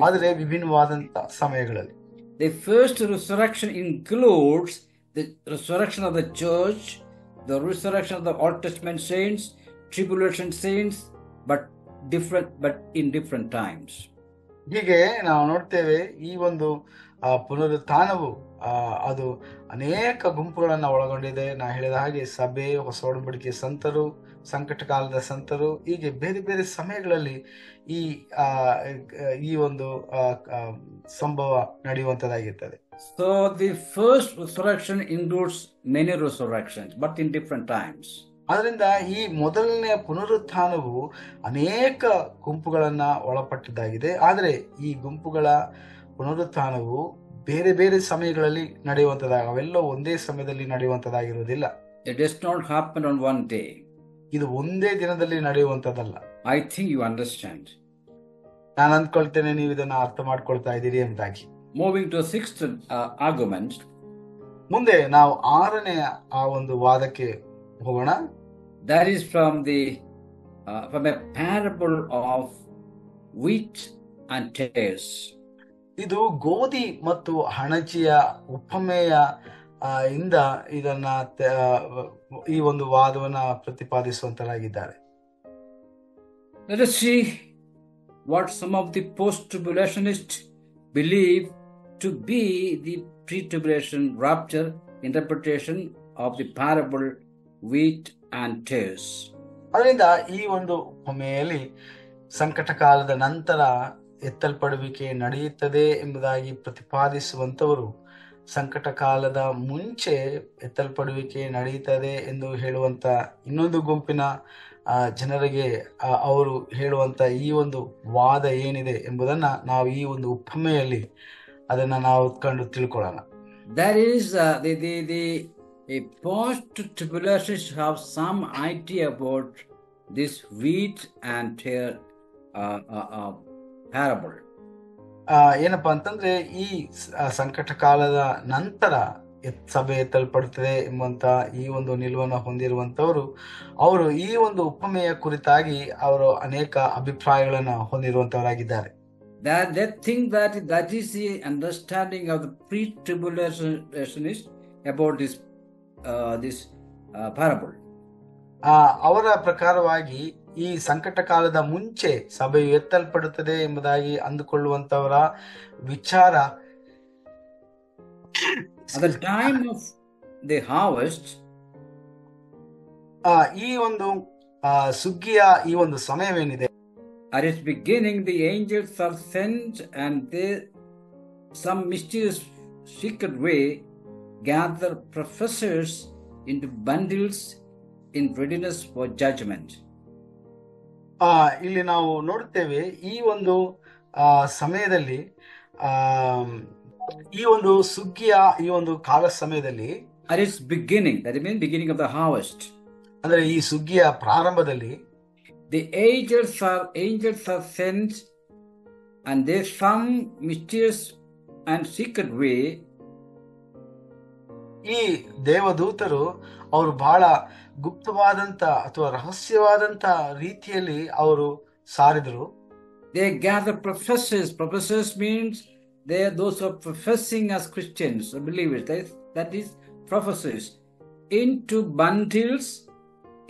ಆದರೆ ವಿಭಿನ್ನವಾದಂತ ಸಮಯಗಳಲ್ಲಿ. The first resurrection includes the resurrection of the church, the resurrection of the Old Testament saints, tribulation saints, but in different times. ಹೀಗೆ ನಾವು ನೋಡ್ತೇವೆ ಈ ಒಂದು ಪುನರುತ್ಥಾನವು ಅದು ಅನೇಕ ಗುಂಪುಗಳನ್ನ ಒಳಗೊಂಡಿದೆ. ನಾ ಹೇಳಿದ ಹಾಗೆ ಸಭೆ, ಹೊಸ ಒಡಂಬಡಿಕೆ ಸಂತರು, ಸಂಕಟ ಕಾಲದ ಸಂತರು, ಹೀಗೆ ಬೇರೆ ಬೇರೆ ಸಮಯಗಳಲ್ಲಿ ಈ ಒಂದು ಸಂಭವ ನಡೆಯುವಂತದ್ದಾಗಿರ್ತದೆ. So the first resurrection includes many resurrections, but in different times. ಅದರಿಂದ ಈ ಮೊದಲನೆಯ ಪುನರುತ್ಥಾನವು ಅನೇಕ ಗುಂಪುಗಳನ್ನ ಒಳಪಟ್ಟಿದ್ದಾಗಿದೆ. ಆದರೆ ಈ ಗುಂಪುಗಳ ಪುನರುತ್ಥಾನವು ಬೇರೆ ಬೇರೆ ಸಮಯಗಳಲ್ಲಿ ನಡೆಯುವಂತದಾಗ, ಅವೆಲ್ಲ ಒಂದೇ ಸಮಯದಲ್ಲಿ ನಡೆಯುವಂತದ್ದಾಗಿರುವುದಿಲ್ಲ. It does not happen on one day. ಇದು ಒಂದೇ ದಿನದಲ್ಲಿ ನಡೆಯುವಂತದಲ್ಲ. I think you understand. ನಾನು ಅಂದ್ಕೊಳ್ತೇನೆ ನೀವು ಇದನ್ನ ಅರ್ಥ ಮಾಡ್ಕೊಳ್ತಾ ಇದ್ದೀರಿ ಎಂಬುದಾಗಿ. Moving to the sixth argument. ಮುಂದೆ ನಾವು ಆರನೆಯ ಆ ಒಂದು ವಾದಕ್ಕೆ ಹೋಗೋಣ. That is from a parable of wheat and tares. ಇದು ಗೋಧಿ ಮತ್ತು ಹಣಜಿಯ ಉಪಮೇಯ ಇಂದ ಇದನ್ನ ಈ ಒಂದು ವಾದವನ್ನ ಪ್ರತಿಪಾದಿಸುವಂತರಾಗಿದ್ದಾರೆ. Let us see what some of the post-tribulationists believe to be the pre-tribulation rapture interpretation of the parable wheat and tares. ಅದರಿಂದ ಈ ಒಂದು ಉಪಮೆಯಲ್ಲಿ ಸಂಕಟ ಕಾಲದ ನಂತರ ಎತ್ತಲ್ಪಡುವಿಕೆ ನಡೆಯುತ್ತದೆ ಎಂಬುದಾಗಿ ಪ್ರತಿಪಾದಿಸುವಂತವರು ಸಂಕಟ ಕಾಲದ ಮುಂಚೆ ಎತ್ತಲ್ಪಡುವಿಕೆ ನಡೆಯುತ್ತದೆ ಎಂದು ಹೇಳುವಂತ ಇನ್ನೊಂದು ಗುಂಪಿನ ಜನರಿಗೆ ಅವರು ಹೇಳುವಂತ ಈ ಒಂದು ವಾದ ಏನಿದೆ ಎಂಬುದನ್ನ ನಾವು ಈ ಒಂದು ಉಪಮೆಯಲ್ಲಿ ಅದನ್ನ ನಾವು ಕಂಡು ತಿಳ್ಕೊಳ್ಳೋಣ. That is the post-tribulationists have some idea about this wheat and tare parable. ಏನಪ್ಪಾ ಅಂತಂದ್ರೆ ಈ ಸಂಕಟ ಕಾಲದ ನಂತರ ಸಭೆ ಎತ್ತಲ್ಪಡುತ್ತದೆ ಎಂಬಂತ ಈ ಒಂದು ನಿಲುವನ್ನು ಹೊಂದಿರುವಂತವರು ಅವರು ಈ ಒಂದು ಉಪಮೆಯ ಕುರಿತಾಗಿ ಅವರು ಅನೇಕ ಅಭಿಪ್ರಾಯಗಳನ್ನ ಹೊಂದಿರುವಂತವರಾಗಿದ್ದಾರೆ. They think that is the understanding of the pre-tribulationists about this parable. ಅವರ ಪ್ರಕಾರವಾಗಿ ಈ ಸಂಕಟ ಕಾಲದ ಮುಂಚೆ ಸಭೆಯು ಎತ್ತಲ್ಪಡುತ್ತದೆ ಎಂಬುದಾಗಿ ಅಂದುಕೊಳ್ಳುವಂತವರ ವಿಚಾರ At the time of the harvest, ಈ ಒಂದು ಸುಗ್ಗಿಯ ಈ ಒಂದು ಸಮಯವೇನಿದೆ, at its beginning the angels are sent and they some mysterious secret way gather professors into bundles in readiness for judgment. ಇಲ್ಲಿ ನಾವು ನೋಡುತ್ತೇವೆ ಈ ಒಂದು ಸಮಯದಲ್ಲಿ ಈ ಒಂದು ಸುಗ್ಗಿಯ ಈ ಒಂದು ಕಾಲ ಸಮಯದಲ್ಲಿ at its beginning, that means beginning of the harvest, ಅಂದ್ರೆ ಈ ಸುಗ್ಗಿಯ ಪ್ರಾರಂಭದಲ್ಲಿ the angels are sent, and they some mysterious and secret way. ಈ ದೇವದೂತರು ಅವರು ಬಹಳ ಗುಪ್ತವಾದಂತ ಅಥವಾ ರಹಸ್ಯವಾದಂತ ರೀತಿಯಲ್ಲಿ ಅವರು ಸಾರಿದರು. They gather professors. Professors means they are those who are professing as Christians or believers. That is professors into bundles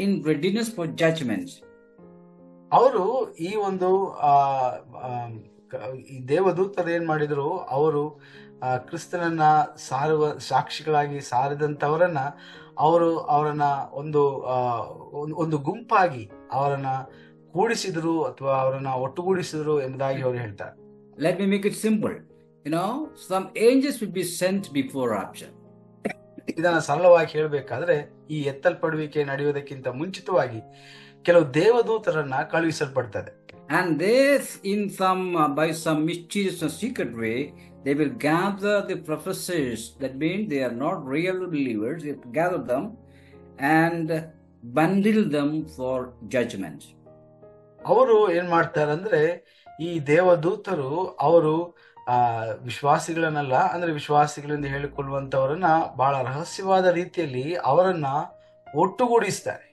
in readiness for judgment. ಅವರು ಈ ಒಂದು ಈ ದೇವದೂತರು ಏನ್ ಮಾಡಿದ್ರು, ಅವರು ಕ್ರಿಸ್ತನನ್ನ ಸಾಕ್ಷಿಗಳಾಗಿ ಸಾರಿದಂತವರನ್ನ ಅವರನ್ನ ಒಂದು ಗುಂಪಾಗಿ ಅವರನ್ನ ಕೂಡಿಸಿದ್ರು ಅಥವಾ ಅವರನ್ನ ಒಟ್ಟುಗೂಡಿಸಿದ್ರು ಎಂಬುದಾಗಿ ಅವರು ಹೇಳ್ತಾರೆ. Let me make it simple. Some angels will be sent before rapture. ಇದನ್ನ ಸರಳವಾಗಿ ಹೇಳ್ಬೇಕಾದ್ರೆ ಈ ಎತ್ತಲ್ಪಡುವಿಕೆ ನಡೆಯುವುದಕ್ಕಿಂತ ಮುಂಚಿತವಾಗಿ ಕೆಲವು ದೇವದೂತರನ್ನ ಕಳುಹಿಸಲ್ಪಡ್ತದೆ. And by some mysterious and secret way, they will gather the professors. That means they are not real believers. They gather them and bundle them for judgment. ಅವರು ಏನ್ ಮಾಡ್ತಾರಂದ್ರೆ, ಈ ದೇವದೂತರು ಅವರು ವಿಶ್ವಾಸಿಗಳನ್ನಲ್ಲ, ಅಂದ್ರೆ ವಿಶ್ವಾಸಿಗಳಿಂದ ಹೇಳಿಕೊಳ್ಳುವಂತವರನ್ನ ಬಹಳ ರಹಸ್ಯವಾದ ರೀತಿಯಲ್ಲಿ ಅವರನ್ನ ಒಟ್ಟುಗೂಡಿಸ್ತಾರೆ.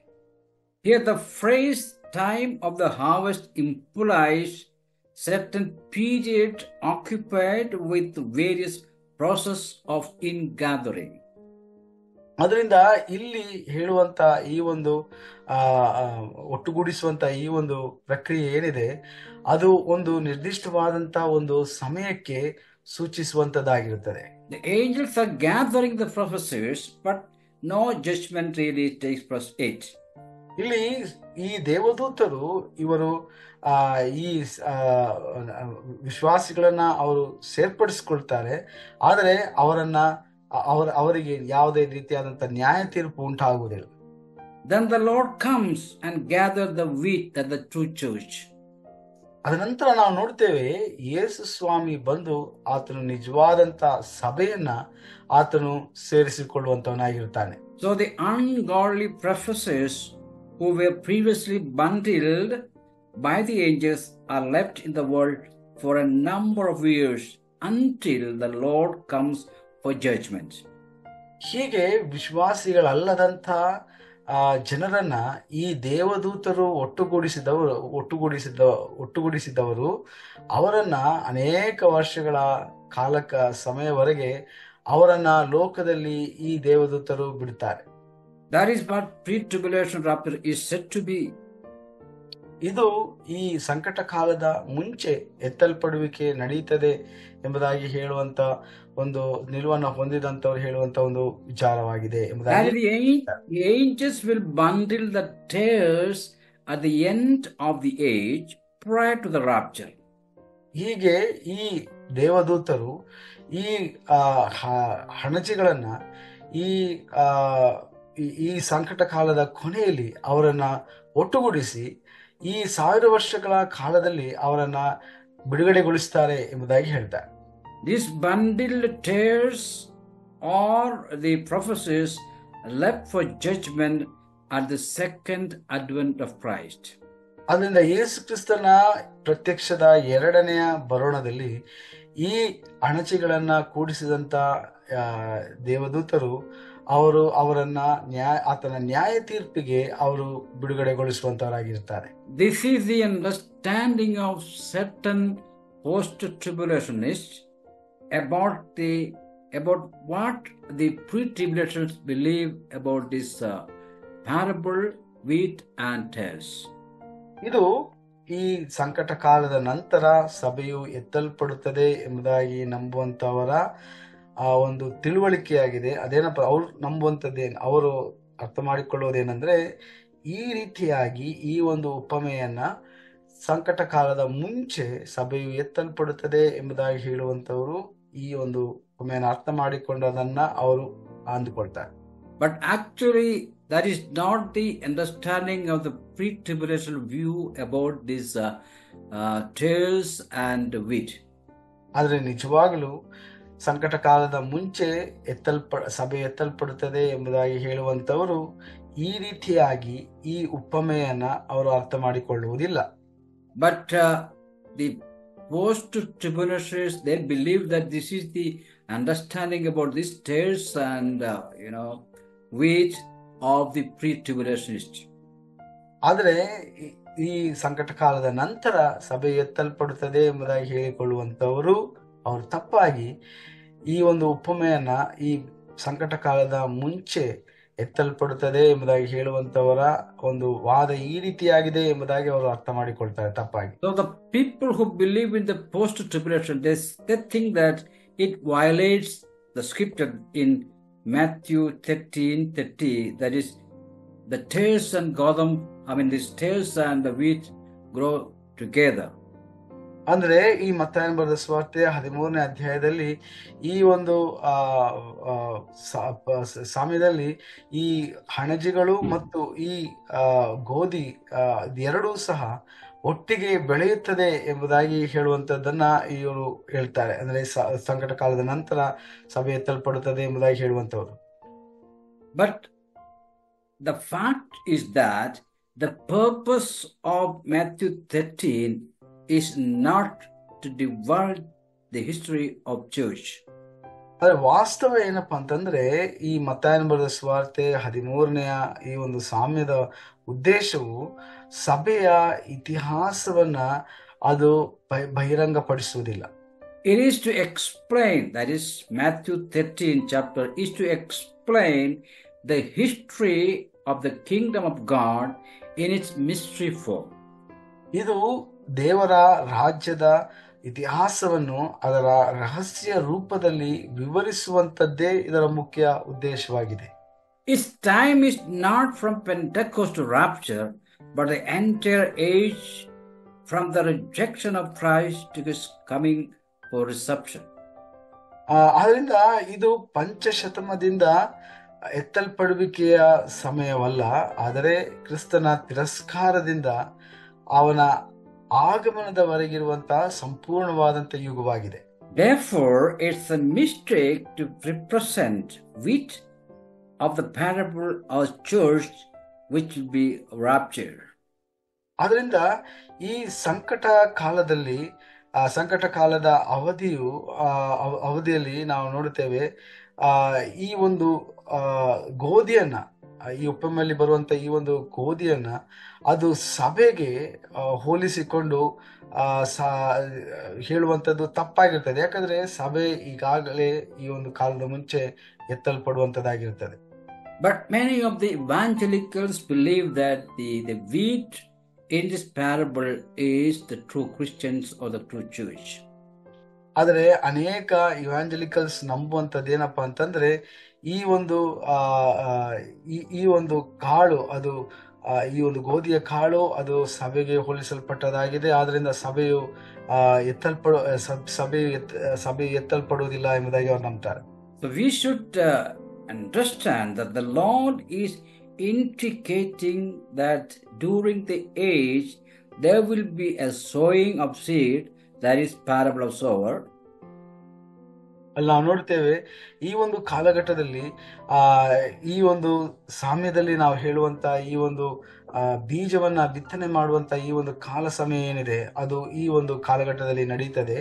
Here the phrase time of the harvest implies certain period occupied with various process of ingathering. ಅದರಿಂದ ಇಲ್ಲಿ ಹೇಳುವಂತ ಈ ಒಂದು ಒಟ್ಟುಗೂಡಿಸುವಂತ ಈ ಒಂದು ಪ್ರಕ್ರಿಯೆ ಏನಿದೆ, ಅದು ಒಂದು ನಿರ್ದಿಷ್ಟವಾದಂತ ಒಂದು ಸಮಯಕ್ಕೆ ಸೂಚಿಸುವಂತದ್ದಾಗಿರುತ್ತದೆ. The angels are gathering the professors, but no judgment really takes place. 8. ಇಲ್ಲಿ ಈ ದೇವದೂತರು ಇವರು ಈ ವಿಶ್ವಾಸಿಗಳನ್ನ ಅವರು ಸೇರ್ಪಡಿಸಿಕೊಳ್ತಾರೆ, ಆದರೆ ಅವರಿಗೆ ಯಾವುದೇ ರೀತಿಯಾದಂತ ನ್ಯಾಯ ತೀರ್ಪು ಉಂಟಾಗುವುದಿಲ್ಲ. Then the Lord comes and gathers the wheat at the true church. ಅದ ನಂತರ ನಾವು ನೋಡ್ತೇವೆ, ಯೇಸು ಸ್ವಾಮಿ ಬಂದು ಆತನು ನಿಜವಾದಂತ ಸಭೆಯನ್ನ ಆತನು ಸೇರಿಸಿಕೊಳ್ಳುವಂತವನಾಗಿರ್ತಾನೆ. So the ungodly professors who were previously bundled by the angels are left in the world for a number of years until the Lord comes for judgment. ಹೀಗೆ ವಿಶ್ವಾಸಿಗಳಲ್ಲದಂಥ ಜನರನ್ನ ಈ ದೇವದೂತರು ಒಟ್ಟುಗೂಡಿಸಿದವರು ಅವರನ್ನ ಅನೇಕ ವರ್ಷಗಳ ಸಮಯವರೆಗೆ ಅವರನ್ನ ಲೋಕದಲ್ಲಿ ಈ ದೇವದೂತರು ಬಿಡ್ತಾರೆ. That is what pre-tribulation rapture is said to be. ಇದು ಈ ಸಂಕಟ ಕಾಲದ ಮುಂಚೆ ಎತ್ತಲ್ಪಡುವಿಕೆ ನಡೆಯುತ್ತದೆ ಎಂಬುದಾಗಿ ಹೇಳುವಂತ ಒಂದು ನಿಲುವನ್ನು ಹೊಂದಿದಂತವ್ರು ಹೇಳುವಂತ ಒಂದು ವಿಚಾರವಾಗಿದೆ ಎಂಬುದಾಗಿ. The angels will bundle the tares at the end of the age prior to the rapture. ಹೀಗೆ ಈ ದೇವದೂತರು ಈ ಹಣಜಿಗಳನ್ನ ಈ ಸಂಕಟ ಕಾಲದ ಕೊನೆಯಲ್ಲಿ ಅವರನ್ನ ಒಟ್ಟುಗೂಡಿಸಿ ಈ 1000 ವರ್ಷಗಳ ಕಾಲದಲ್ಲಿ ಅವರನ್ನ ಬಿಡುಗಡೆಗೊಳಿಸ್ತಾರೆ ಎಂಬುದಾಗಿ ಹೇಳ್ತಾರೆ. These bundled tares or the prophecies left for judgment at the second advent of Christ. ಅದರಿಂದ ಯೇಸು ಕ್ರಿಸ್ತನ ಪ್ರತ್ಯಕ್ಷದ 2ನೆಯ ಬರೋಣದಲ್ಲಿ ಈ ಅಣಚಿಗಳನ್ನ ಕೂಡಿಸಿದಂತ ದೇವದೂತರು ಅವರನ್ನ ಆತನ ನ್ಯಾಯ ತೀರ್ಪಿಗೆ ಅವರು ಬಿಡುಗಡೆಗೊಳಿಸುವಂತವರಾಗಿರ್ತಾರೆ. This is the understanding of certain post-tribulationists about what the pre-tribulationists believe about this parable, wheat and tares. ಇದು ಈ ಸಂಕಟ ಕಾಲದ ನಂತರ ಸಭೆಯು ಎತ್ತಲ್ಪಡುತ್ತದೆ ಎಂಬುದಾಗಿ ನಂಬುವಂತವರ ಒಂದು ತಿಳುವಳಿಕೆಯಾಗಿದೆ. ಅದೇನಪ್ಪ ಅವ್ರು ಅವರು ಅರ್ಥ ಮಾಡಿಕೊಳ್ಳುವುದೇನೆಂದ್ರೆ, ಈ ರೀತಿಯಾಗಿ ಈ ಒಂದು ಉಪಮೆಯನ್ನ ಸಂಕಟ ಕಾಲದ ಮುಂಚೆ ಸಭೆಯು ಎತ್ತಲ್ಪಡುತ್ತದೆ ಎಂಬುದಾಗಿ ಹೇಳುವಂತವರು ಈ ಒಂದು ಉಪಮೆಯನ್ನು ಅರ್ಥ ಮಾಡಿಕೊಂಡದನ್ನ ಅವರು ಅಂದುಕೊಳ್ತಾರೆ. But actually that is not the understanding of the pre-tribulation view about this tares and wheat. ಆದ್ರೆ ನಿಜವಾಗಲೂ ಸಂಕಟ ಕಾಲದ ಮುಂಚೆ ಸಭೆ ಎತ್ತಲ್ಪಡುತ್ತದೆ ಎಂಬುದಾಗಿ ಹೇಳುವಂತವರು ಈ ರೀತಿಯಾಗಿ ಈ ಉಪಮೆಯನ್ನ ಅವರು ಅರ್ಥ ಮಾಡಿಕೊಳ್ಳುವುದಿಲ್ಲ. But the post-tribulationists, they believe that this is the understanding about these tares and wheat of the pre-tribulationists. ಆದರೆ ಈ ಸಂಕಟ ಕಾಲದ ನಂತರ ಸಭೆ ಎತ್ತಲ್ಪಡುತ್ತದೆ ಎಂಬುದಾಗಿ ಹೇಳಿಕೊಳ್ಳುವಂತವರು ಅವರು ತಪ್ಪಾಗಿ ಈ ಒಂದು ಉಪಮೆಯನ್ನ ಈ ಸಂಕಟ ಕಾಲದ ಮುಂಚೆ ಎತ್ತಲ್ಪಡುತ್ತದೆ ಎಂಬುದಾಗಿ ಹೇಳುವಂತವರ ಒಂದು ವಾದ ಈ ರೀತಿಯಾಗಿದೆ ಎಂಬುದಾಗಿ ಅವರು ಅರ್ಥ ಮಾಡಿಕೊಳ್ತಾರೆ ತಪ್ಪಾಗಿ. So the people who believe in the post-tribulation, they think that it violates the scripture in Matthew 13:30, that is, the tares and these tares and the wheat grow together. ಅಂದ್ರೆ ಈ ಮತ್ತಾಯನ ಬರೆದ ಸುವಾರ್ತೆ 13ನೇ ಅಧ್ಯಾಯದಲ್ಲಿ ಈ ಒಂದು ಸಾಮ್ಯದಲ್ಲಿ ಈ ಹಣಜಿಗಳು ಮತ್ತು ಈ ಗೋಧಿ ಎರಡೂ ಸಹ ಒಟ್ಟಿಗೆ ಬೆಳೆಯುತ್ತದೆ ಎಂಬುದಾಗಿ ಹೇಳುವಂತದ್ದನ್ನ ಇವರು ಹೇಳ್ತಾರೆ. ಅಂದ್ರೆ ಸಂಕಟ ಕಾಲದ ನಂತರ ಸಭೆ ಎತ್ತಲ್ಪಡುತ್ತದೆ ಎಂಬುದಾಗಿ ಹೇಳುವಂತವರು. But the fact is that the purpose of Matthew 13 is not to divulge the history of church. ಆದರೆ ವಾಸ್ತವ ಏನಪ್ಪಾ ಅಂತಂದ್ರೆ ಈ ಮತ್ತಾಯನ ಬರೆದ ಸುವಾರ್ತೆ 13ನೆಯ ಈ ಒಂದು ಸಾಮ್ಯದ ಉದ್ದೇಶವು ಸಭೆಯ ಇತಿಹಾಸವನ್ನ ಅದು ಬಹಿರಂಗಪಡಿಸುವುದಿಲ್ಲ. It is to explain, that is Matthew 13 chapter is to explain the history of the kingdom of God in its mystery form. ಇದು ದೇವರ ರಾಜ್ಯದ ಇತಿಹಾಸವನ್ನು ಅದರ ರಹಸ್ಯ ರೂಪದಲ್ಲಿ ವಿವರಿಸುವಂತದ್ದೇ ಇದರ ಮುಖ್ಯ ಉದ್ದೇಶವಾಗಿದೆ. Its time is not from Pentecost to rapture, but the entire age from the rejection of Christ to his coming for reception. ಆದ್ದರಿಂದ ಇದು ಪಂಚಶತಮದಿಂದ ಎತ್ತಲ್ಪಡುವಿಕೆಯ ಸಮಯವಲ್ಲ, ಆದರೆ ಕ್ರಿಸ್ತನ ತಿರಸ್ಕಾರದಿಂದ ಅವನ ಆಗಮನದವರೆಗಿರುವಂತಹ ಸಂಪೂರ್ಣವಾದಂತಹ ಯುಗವಾಗಿದೆ. Therefore, it's a mistake to represent wheat of the parable of church which will be raptured. ಅದರಿಂದ ಈ ಸಂಕಟ ಕಾಲದ ಅವಧಿಯಲ್ಲಿ ನಾವು ನೋಡುತ್ತೇವೆ ಈ ಒಂದು ಗೋಧಿಯನ್ನ, ಈ ಉಪಮೆಯಲ್ಲಿ ಬರುವಂತ ಈ ಒಂದು ಗೋಧಿಯನ್ನ ಅದು ಸಭೆಗೆ ಹೋಲಿಸಿಕೊಂಡು ಹೇಳುವಂಥದ್ದು ತಪ್ಪಾಗಿರ್ತದೆ. ಯಾಕಂದ್ರೆ ಸಭೆ ಈಗಾಗಲೇ ಈ ಒಂದು ಕಾಲದ ಮುಂಚೆ ಎತ್ತಲ್ಪಡುವಂತದ್ದಾಗಿರ್ತದೆ. But many of the evangelicals believe that the wheat in this parable is the true Christians or the true Jewish. ಆದರೆ ಅನೇಕ ಇವಾಂಜಲಿಕಲ್ಸ್ ನಂಬುವಂಥದ್ದೇನಪ್ಪಾ ಅಂತಂದ್ರೆ ಈ ಒಂದು ಕಾಳು ಅದು ಈ ಒಂದು ಗೋಧಿಯ ಕಾಳು ಅದು ಸಭೆಗೆ ಹೋಲಿಸಲ್ಪಟ್ಟದಾಗಿದೆ. ಆದ್ರಿಂದ ಸಭೆಯು ಎತ್ತಲ್ಪಡುವುದಿಲ್ಲ ಎಂಬುದಾಗಿ ಅವರು ನಂಬ್ತಾರೆ. So we should understand that the Lord is indicating that during the age there will be a sowing of seed, that is parable of sower. ಅಲ್ಲಿ ನಾವು ನೋಡ್ತೇವೆ ಈ ಒಂದು ಕಾಲಘಟ್ಟದಲ್ಲಿ ಈ ಒಂದು ಸಾಮ್ಯದಲ್ಲಿ ನಾವು ಹೇಳುವಂತ ಈ ಒಂದು ಬೀಜವನ್ನ ಬಿತ್ತನೆ ಮಾಡುವಂತ ಈ ಒಂದು ಕಾಲ ಸಮಯ ಏನಿದೆ ಅದು ಈ ಒಂದು ಕಾಲಘಟ್ಟದಲ್ಲಿ ನಡೀತದೆ.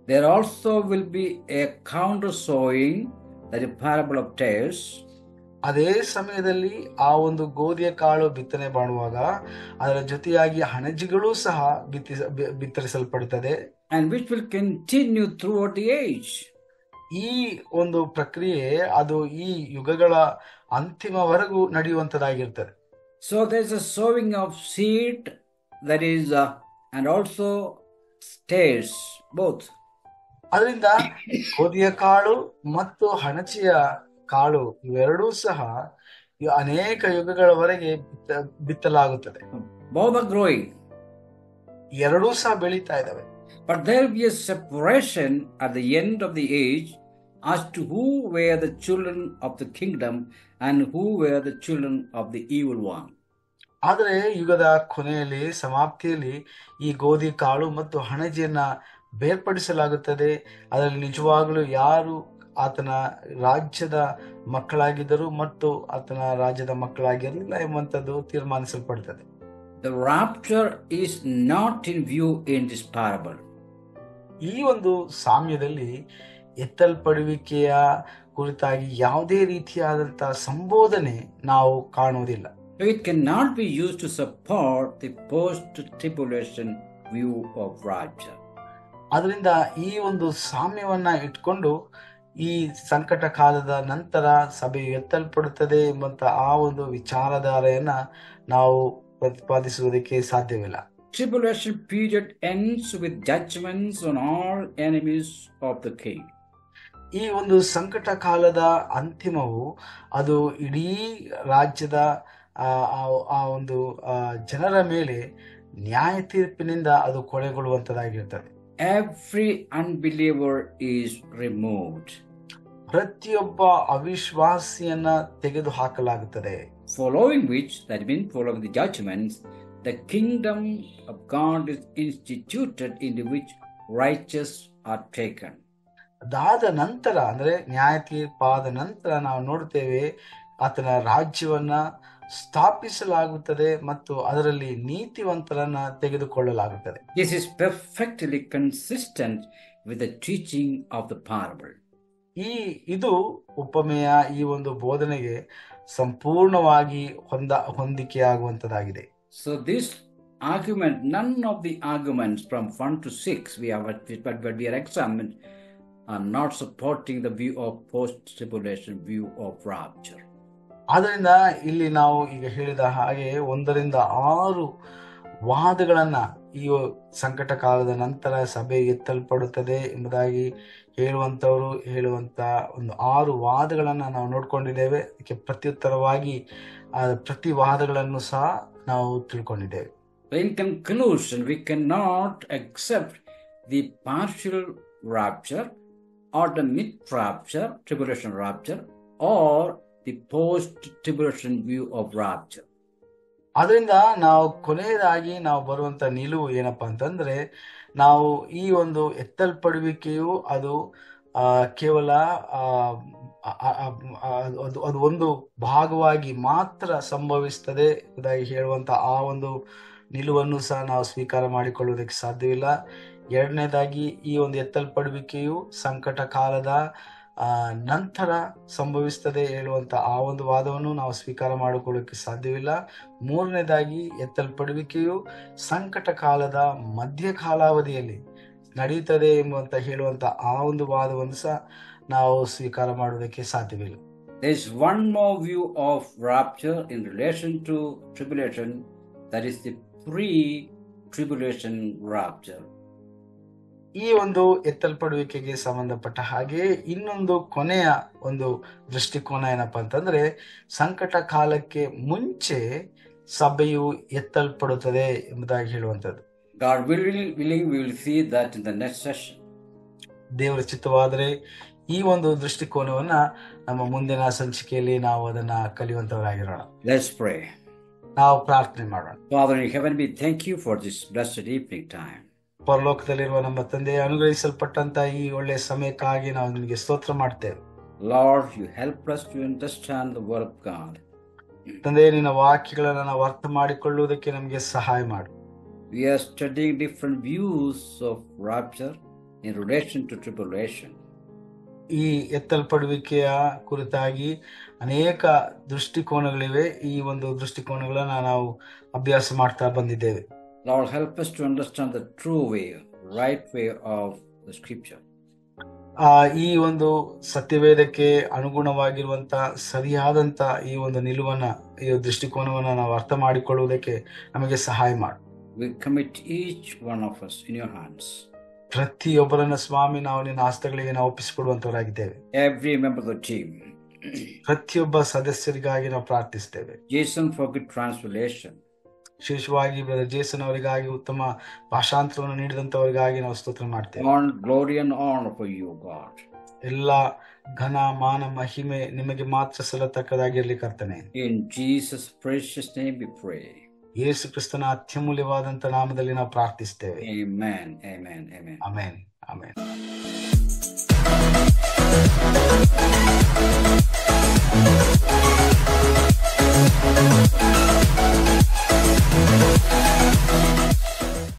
There also will be a counter sowing, that is parable of tares. ಅದೇ ಸಮಯದಲ್ಲಿ ಆ ಒಂದು ಗೋಧಿಯ ಕಾಳು ಬಿತ್ತನೆ ಮಾಡುವಾಗ ಅದರ ಜೊತೆಯಾಗಿ ಹಣಜಿಗಳು ಸಹ ಬಿತ್ತರಿಸಲ್ಪಡುತ್ತದೆ. And which will continue throughout the age. ಈ ಒಂದು ಪ್ರಕ್ರಿಯೆ ಅದು ಈ ಯುಗಗಳ ಅಂತಿಮವರೆಗೂ ನಡೆಯುವಂತದಾಗಿರ್ತದೆ. So there is a sowing of seed, that is and also tares, both. ಅದರಿಂದ ಗೋಧಿಯ ಕಾಳು ಮತ್ತು ಹಣಚಿಯ ಕಾಳು ಇವೆರಡೂ ಸಹ ಅನೇಕ ಯುಗಗಳವರೆಗೆ ಬಿತ್ತಲಾಗುತ್ತದೆ. Both are growing. ಎರಡೂ ಸಹ ಬೆಳೀತಾ ಇದ್ದಾವೆ. But there will be a separation at the end of the age as to who were the children of the kingdom and who were the children of the evil one. ಆದರೆ ಯುಗದ ಕೊನೆಯಲ್ಲಿ ಸಮಾಪ್ತಿಯಲ್ಲಿ ಈ ಗೋಧಿ ಕಾಳು ಮತ್ತು ಹಣಜಿಯನ್ನ ಬೇರ್ಪಡಿಸಲಾಗುತ್ತದೆ. ಅದರಲ್ಲಿ ನಿಜವಾಗಲೂ ಯಾರು ಆತನ ರಾಜ್ಯದ ಮಕ್ಕಳಾಗಿದ್ದರು ಮತ್ತು ಆತನ ರಾಜ್ಯದ ಮಕ್ಕಳಾಗಿರಲಿಲ್ಲ ಎಂಬಂಥದ್ದು ತೀರ್ಮಾನಿಸಲ್ಪಡ್ತದೆ. The rapture is not in view in this parable. ಈ ಒಂದು ಸಾಮ್ಯದಲ್ಲಿ ಎತ್ತಲ್ಪಡುವಿಕೆಯ ಕುರಿತಾಗಿ ಯಾವುದೇ ರೀತಿಯಾದಂತಹ ಸಂಬೋಧನೆ ನಾವು ಕಾಣುವುದಿಲ್ಲ. It cannot be used to support the post-tribulation view of rapture. ಅದರಿಂದ ಈ ಒಂದು ಸಾಮ್ಯವನ್ನ ಇಟ್ಕೊಂಡು ಈ ಸಂಕಟ ಕಾಲದ ನಂತರ ಸಭೆಯು ಎತ್ತಲ್ಪಡುತ್ತದೆ ಎಂಬಂತ ಆ ಒಂದು ವಿಚಾರಧಾರೆಯನ್ನ ನಾವು ಪ್ರತಿಪಾದಿಸುವುದಕ್ಕೆ ಸಾಧ್ಯವಿಲ್ಲ. Tribulation period ends with judgments on all enemies of the king. ಈ ಒಂದು ಸಂಕಟ ಕಾಲದ ಅಂತಿಮವು ಅದು ಇಡೀ ರಾಜ್ಯದ ಆ ಒಂದು ಜನರ ಮೇಲೆ ನ್ಯಾಯ ತೀರ್ಪಿನಿಂದ ಅದು ಕೊನೆಗೊಳ್ಳುವಂತದಾಗಿರ್ತದೆ. Every unbeliever is removed. ಪ್ರತಿಯೊಬ್ಬ ಅವಿಶ್ವಾಸಿಯನ್ನ ತೆಗೆದು ಹಾಕಲಾಗುತ್ತದೆ. Following which, that means following the judgments, the kingdom of God is instituted, in which righteous are taken. ಅದಾದ ನಂತರ ಅಂದ್ರೆ ನ್ಯಾಯ ತೀರ್ಪಾದ ನಂತರ ನಾವು ನೋಡ್ತೇವೆ ಆತನ ರಾಜ್ಯವನ್ನ ಸ್ಥಾಪಿಸಲಾಗುತ್ತದೆ ಮತ್ತು ಅದರಲ್ಲಿ ನೀತಿವಂತರನ್ನ ತೆಗೆದುಕೊಳ್ಳಲಾಗುತ್ತದೆ. This is perfectly consistent with the teaching of the parable. ಇದು ಉಪಮೆಯ ಈ ಒಂದು ಬೋಧನೆಗೆ ಸಂಪೂರ್ಣವಾಗಿ ಹೊಂದಿಕೆಯಾಗುವಂತದಾಗಿದೆ. So this argument, none of the arguments from 1 to 6 we are examined are not supporting the view of post-tribulation view of rapture. ಆದ್ದರಿಂದ ಇಲ್ಲಿ ನಾವು ಈಗ ಹೇಳಿದ ಹಾಗೆ 1-6 ವಾದಗಳನ್ನ ಈ ಸಂಕಟ ಕಾಲದ ನಂತರ ಸಭೆ ಎತ್ತಲ್ಪಡುತ್ತದೆ ಎಂಬುದಾಗಿ ಹೇಳುವಂತ ಒಂದು 6 ವಾದಗಳನ್ನ ನಾವು ನೋಡ್ಕೊಂಡಿದ್ದೇವೆ. ಅದಕ್ಕೆ ಪ್ರತ್ಯುತ್ತರವಾಗಿ ಪ್ರತಿ ವಾದಗಳನ್ನು ಸಹ ನಾವು ತಿಳ್ಕೊಂಡಿದ್ದೇವೆ. In conclusion, we cannot accept the partial rapture or the mid-rapture, tribulation rapture, or the post-tribulation view of rapture. ಅದರಿಂದ ನಾವು ಕೊನೆಯದಾಗಿ ನಾವು ಬರುವಂತ ನಿಲುವು ಏನಪ್ಪಾ ಅಂತಂದ್ರೆ, ನಾವು ಈ ಒಂದು ಎತ್ತಲ್ಪಡುವಿಕೆಯು ಅದು ಕೇವಲ ಅದು ಒಂದು ಭಾಗವಾಗಿ ಮಾತ್ರ ಸಂಭವಿಸ್ತದೆ ಎಂಬುದಾಗಿ ಹೇಳುವಂತ ಆ ಒಂದು ನಿಲುವನ್ನು ಸಹ ನಾವು ಸ್ವೀಕಾರ ಮಾಡಿಕೊಳ್ಳುವುದಕ್ಕೆ ಸಾಧ್ಯವಿಲ್ಲ. ಎರಡನೇದಾಗಿ ಈ ಒಂದು ಎತ್ತಲ್ಪಡುವಿಕೆಯು ಸಂಕಟ ಕಾಲದ ನಂತರ ಸಂಭವಿಸ್ತದೆ ಹೇಳುವಂತ ಆ ಒಂದು ವಾದವನ್ನು ನಾವು ಸ್ವೀಕಾರ ಮಾಡಿಕೊಳ್ಳೋಕೆ ಸಾಧ್ಯವಿಲ್ಲ. ಮೂರನೇದಾಗಿ ಎತ್ತಲ್ಪಡುವಿಕೆಯು ಸಂಕಟ ಕಾಲದ ಮಧ್ಯ ಕಾಲಾವಧಿಯಲ್ಲಿ ನಡೆಯುತ್ತದೆ ಎಂಬಂತ ಹೇಳುವಂತ ಆ ಒಂದು ವಾದವನ್ನು ಸಹ ನಾವು ಸ್ವೀಕಾರ ಮಾಡುವುದಕ್ಕೆ ಸಾಧ್ಯವಿಲ್ಲ. There is one more view of rapture in relation to tribulation, that is the pre-tribulation rapture. ಈ ಒಂದು ಎತ್ತಲ್ಪಡುವಿಕೆಗೆ ಸಂಬಂಧಪಟ್ಟ ಹಾಗೆ ಇನ್ನೊಂದು ಕೊನೆಯ ಒಂದು ದೃಷ್ಟಿಕೋನ ಏನಪ್ಪಾ ಅಂತಂದ್ರೆ, ಸಂಕಟ ಕಾಲಕ್ಕೆ ಮುಂಚೆ ಸಭೆಯು ಎತ್ತಲ್ಪಡುತ್ತದೆ ಎಂಬುದಾಗಿ ಹೇಳುವಂಥದ್ದು. God willing, we will see that in the next session. ದೇವರ ಚಿತ್ತವಾದರೆ ಈ ಒಂದು ದೃಷ್ಟಿಕೋನವನ್ನ ನಮ್ಮ ಮುಂದಿನ ಸಂಚಿಕೆಯಲ್ಲಿ ನಾವು ಅದನ್ನ ಕಲಿಯುವಂತವರಾಗಿರೋಣ. Let's pray. ನಾವು ಪ್ರಾರ್ಥನೆ ಮಾಡೋಣ. Father in heaven, we thank you for this blessed evening time. ಪರಲೋಕದಲ್ಲಿರುವ ನಮ್ಮ ತಂದೆ, ಅನುಗ್ರಹಿಸಲ್ಪಟ್ಟಂತ ಈ ಒಳ್ಳೆಯ ಸಮಯಕ್ಕಾಗಿ ನಾವು ನಿಮಗೆ ಸ್ತೋತ್ರ ಮಾಡ್ತೇವೆ. Lord, you help us to understand the word of God. ತಂದೆ, ನಿನ್ನ ವಾಕ್ಯಗಳನ್ನು ನಾವು ಅರ್ಥ ಮಾಡಿಕೊಳ್ಳುವುದಕ್ಕೆ ನಮಗೆ ಸಹಾಯ ಮಾಡು. We are studying different views of rapture in relation to tribulation. ಈ ಎತ್ತಲ್ಪಡುವಿಕೆಯ ಕುರಿತಾಗಿ ಅನೇಕ ದೃಷ್ಟಿಕೋನಗಳಿವೆ. ಈ ಒಂದು ದೃಷ್ಟಿಕೋನಗಳನ್ನ ನಾವು ಅಭ್ಯಾಸ ಮಾಡ್ತಾ ಬಂದಿದ್ದೇವೆ. Lord, help us to understand the true way, right way of the scripture. ಈ ಒಂದು ಸತ್ಯವೇದಕ್ಕೆ ಅನುಗುಣವಾಗಿರುವಂತ ಸರಿಯಾದಂತ ಈ ಒಂದು ನಿಲುವನ್ನ, ಈ ದೃಷ್ಟಿಕೋನವನ್ನ ನಾವು ಅರ್ಥ ಮಾಡಿಕೊಳ್ಳುವುದಕ್ಕೆ ನಮಗೆ ಸಹಾಯ ಮಾಡು. We commit each one of us in your hands. ಪ್ರತಿಯೊಬ್ಬರನ್ನ ಸ್ವಾಮಿ ನಾವು ನಿನ್ನ ಹಸ್ತಗಳಿಗೆ ನಾವು ಒಪ್ಪಿಸಿಕೊಡುವಂತವರಾಗಿದ್ದೇವೆ. Every member of the team. ಪ್ರತಿಯೊಬ್ಬ ಸದಸ್ಯರಿಗಾಗಿ ನಾವು ಪ್ರಾರ್ಥಿಸ್ತೇವೆ. Jason for good translation. ವಿಶೇಷವಾಗಿ ಜೇಸನ್ ಅವರಿಗಾಗಿ ಉತ್ತಮ ಭಾಷಾಂತರವನ್ನು ನೀಡಿದಂತವರಿಗಾಗಿ ನಾವು ಸ್ತೋತ್ರ ಮಾಡ್ತೇವೆ. Glory and honor for you, God. ಎಲ್ಲ ಘನ ಮಾನ ಮಹಿಮೆ ನಿಮಗೆ ಮಾತ್ರ ಸಲ್ಲತಕ್ಕದಾಗಿರ್ಲಿ ಕರ್ತನೆ. In Jesus' precious name we pray. ಯೇಸು ಕ್ರಿಸ್ತನ ಅತ್ಯಮೂಲ್ಯವಾದಂತ ನಾಮದಲ್ಲಿ ನಾವು ಪ್ರಾರ್ಥಿಸ್ತೇವೆ. Amen. Amen. Amen. Amen. Amen.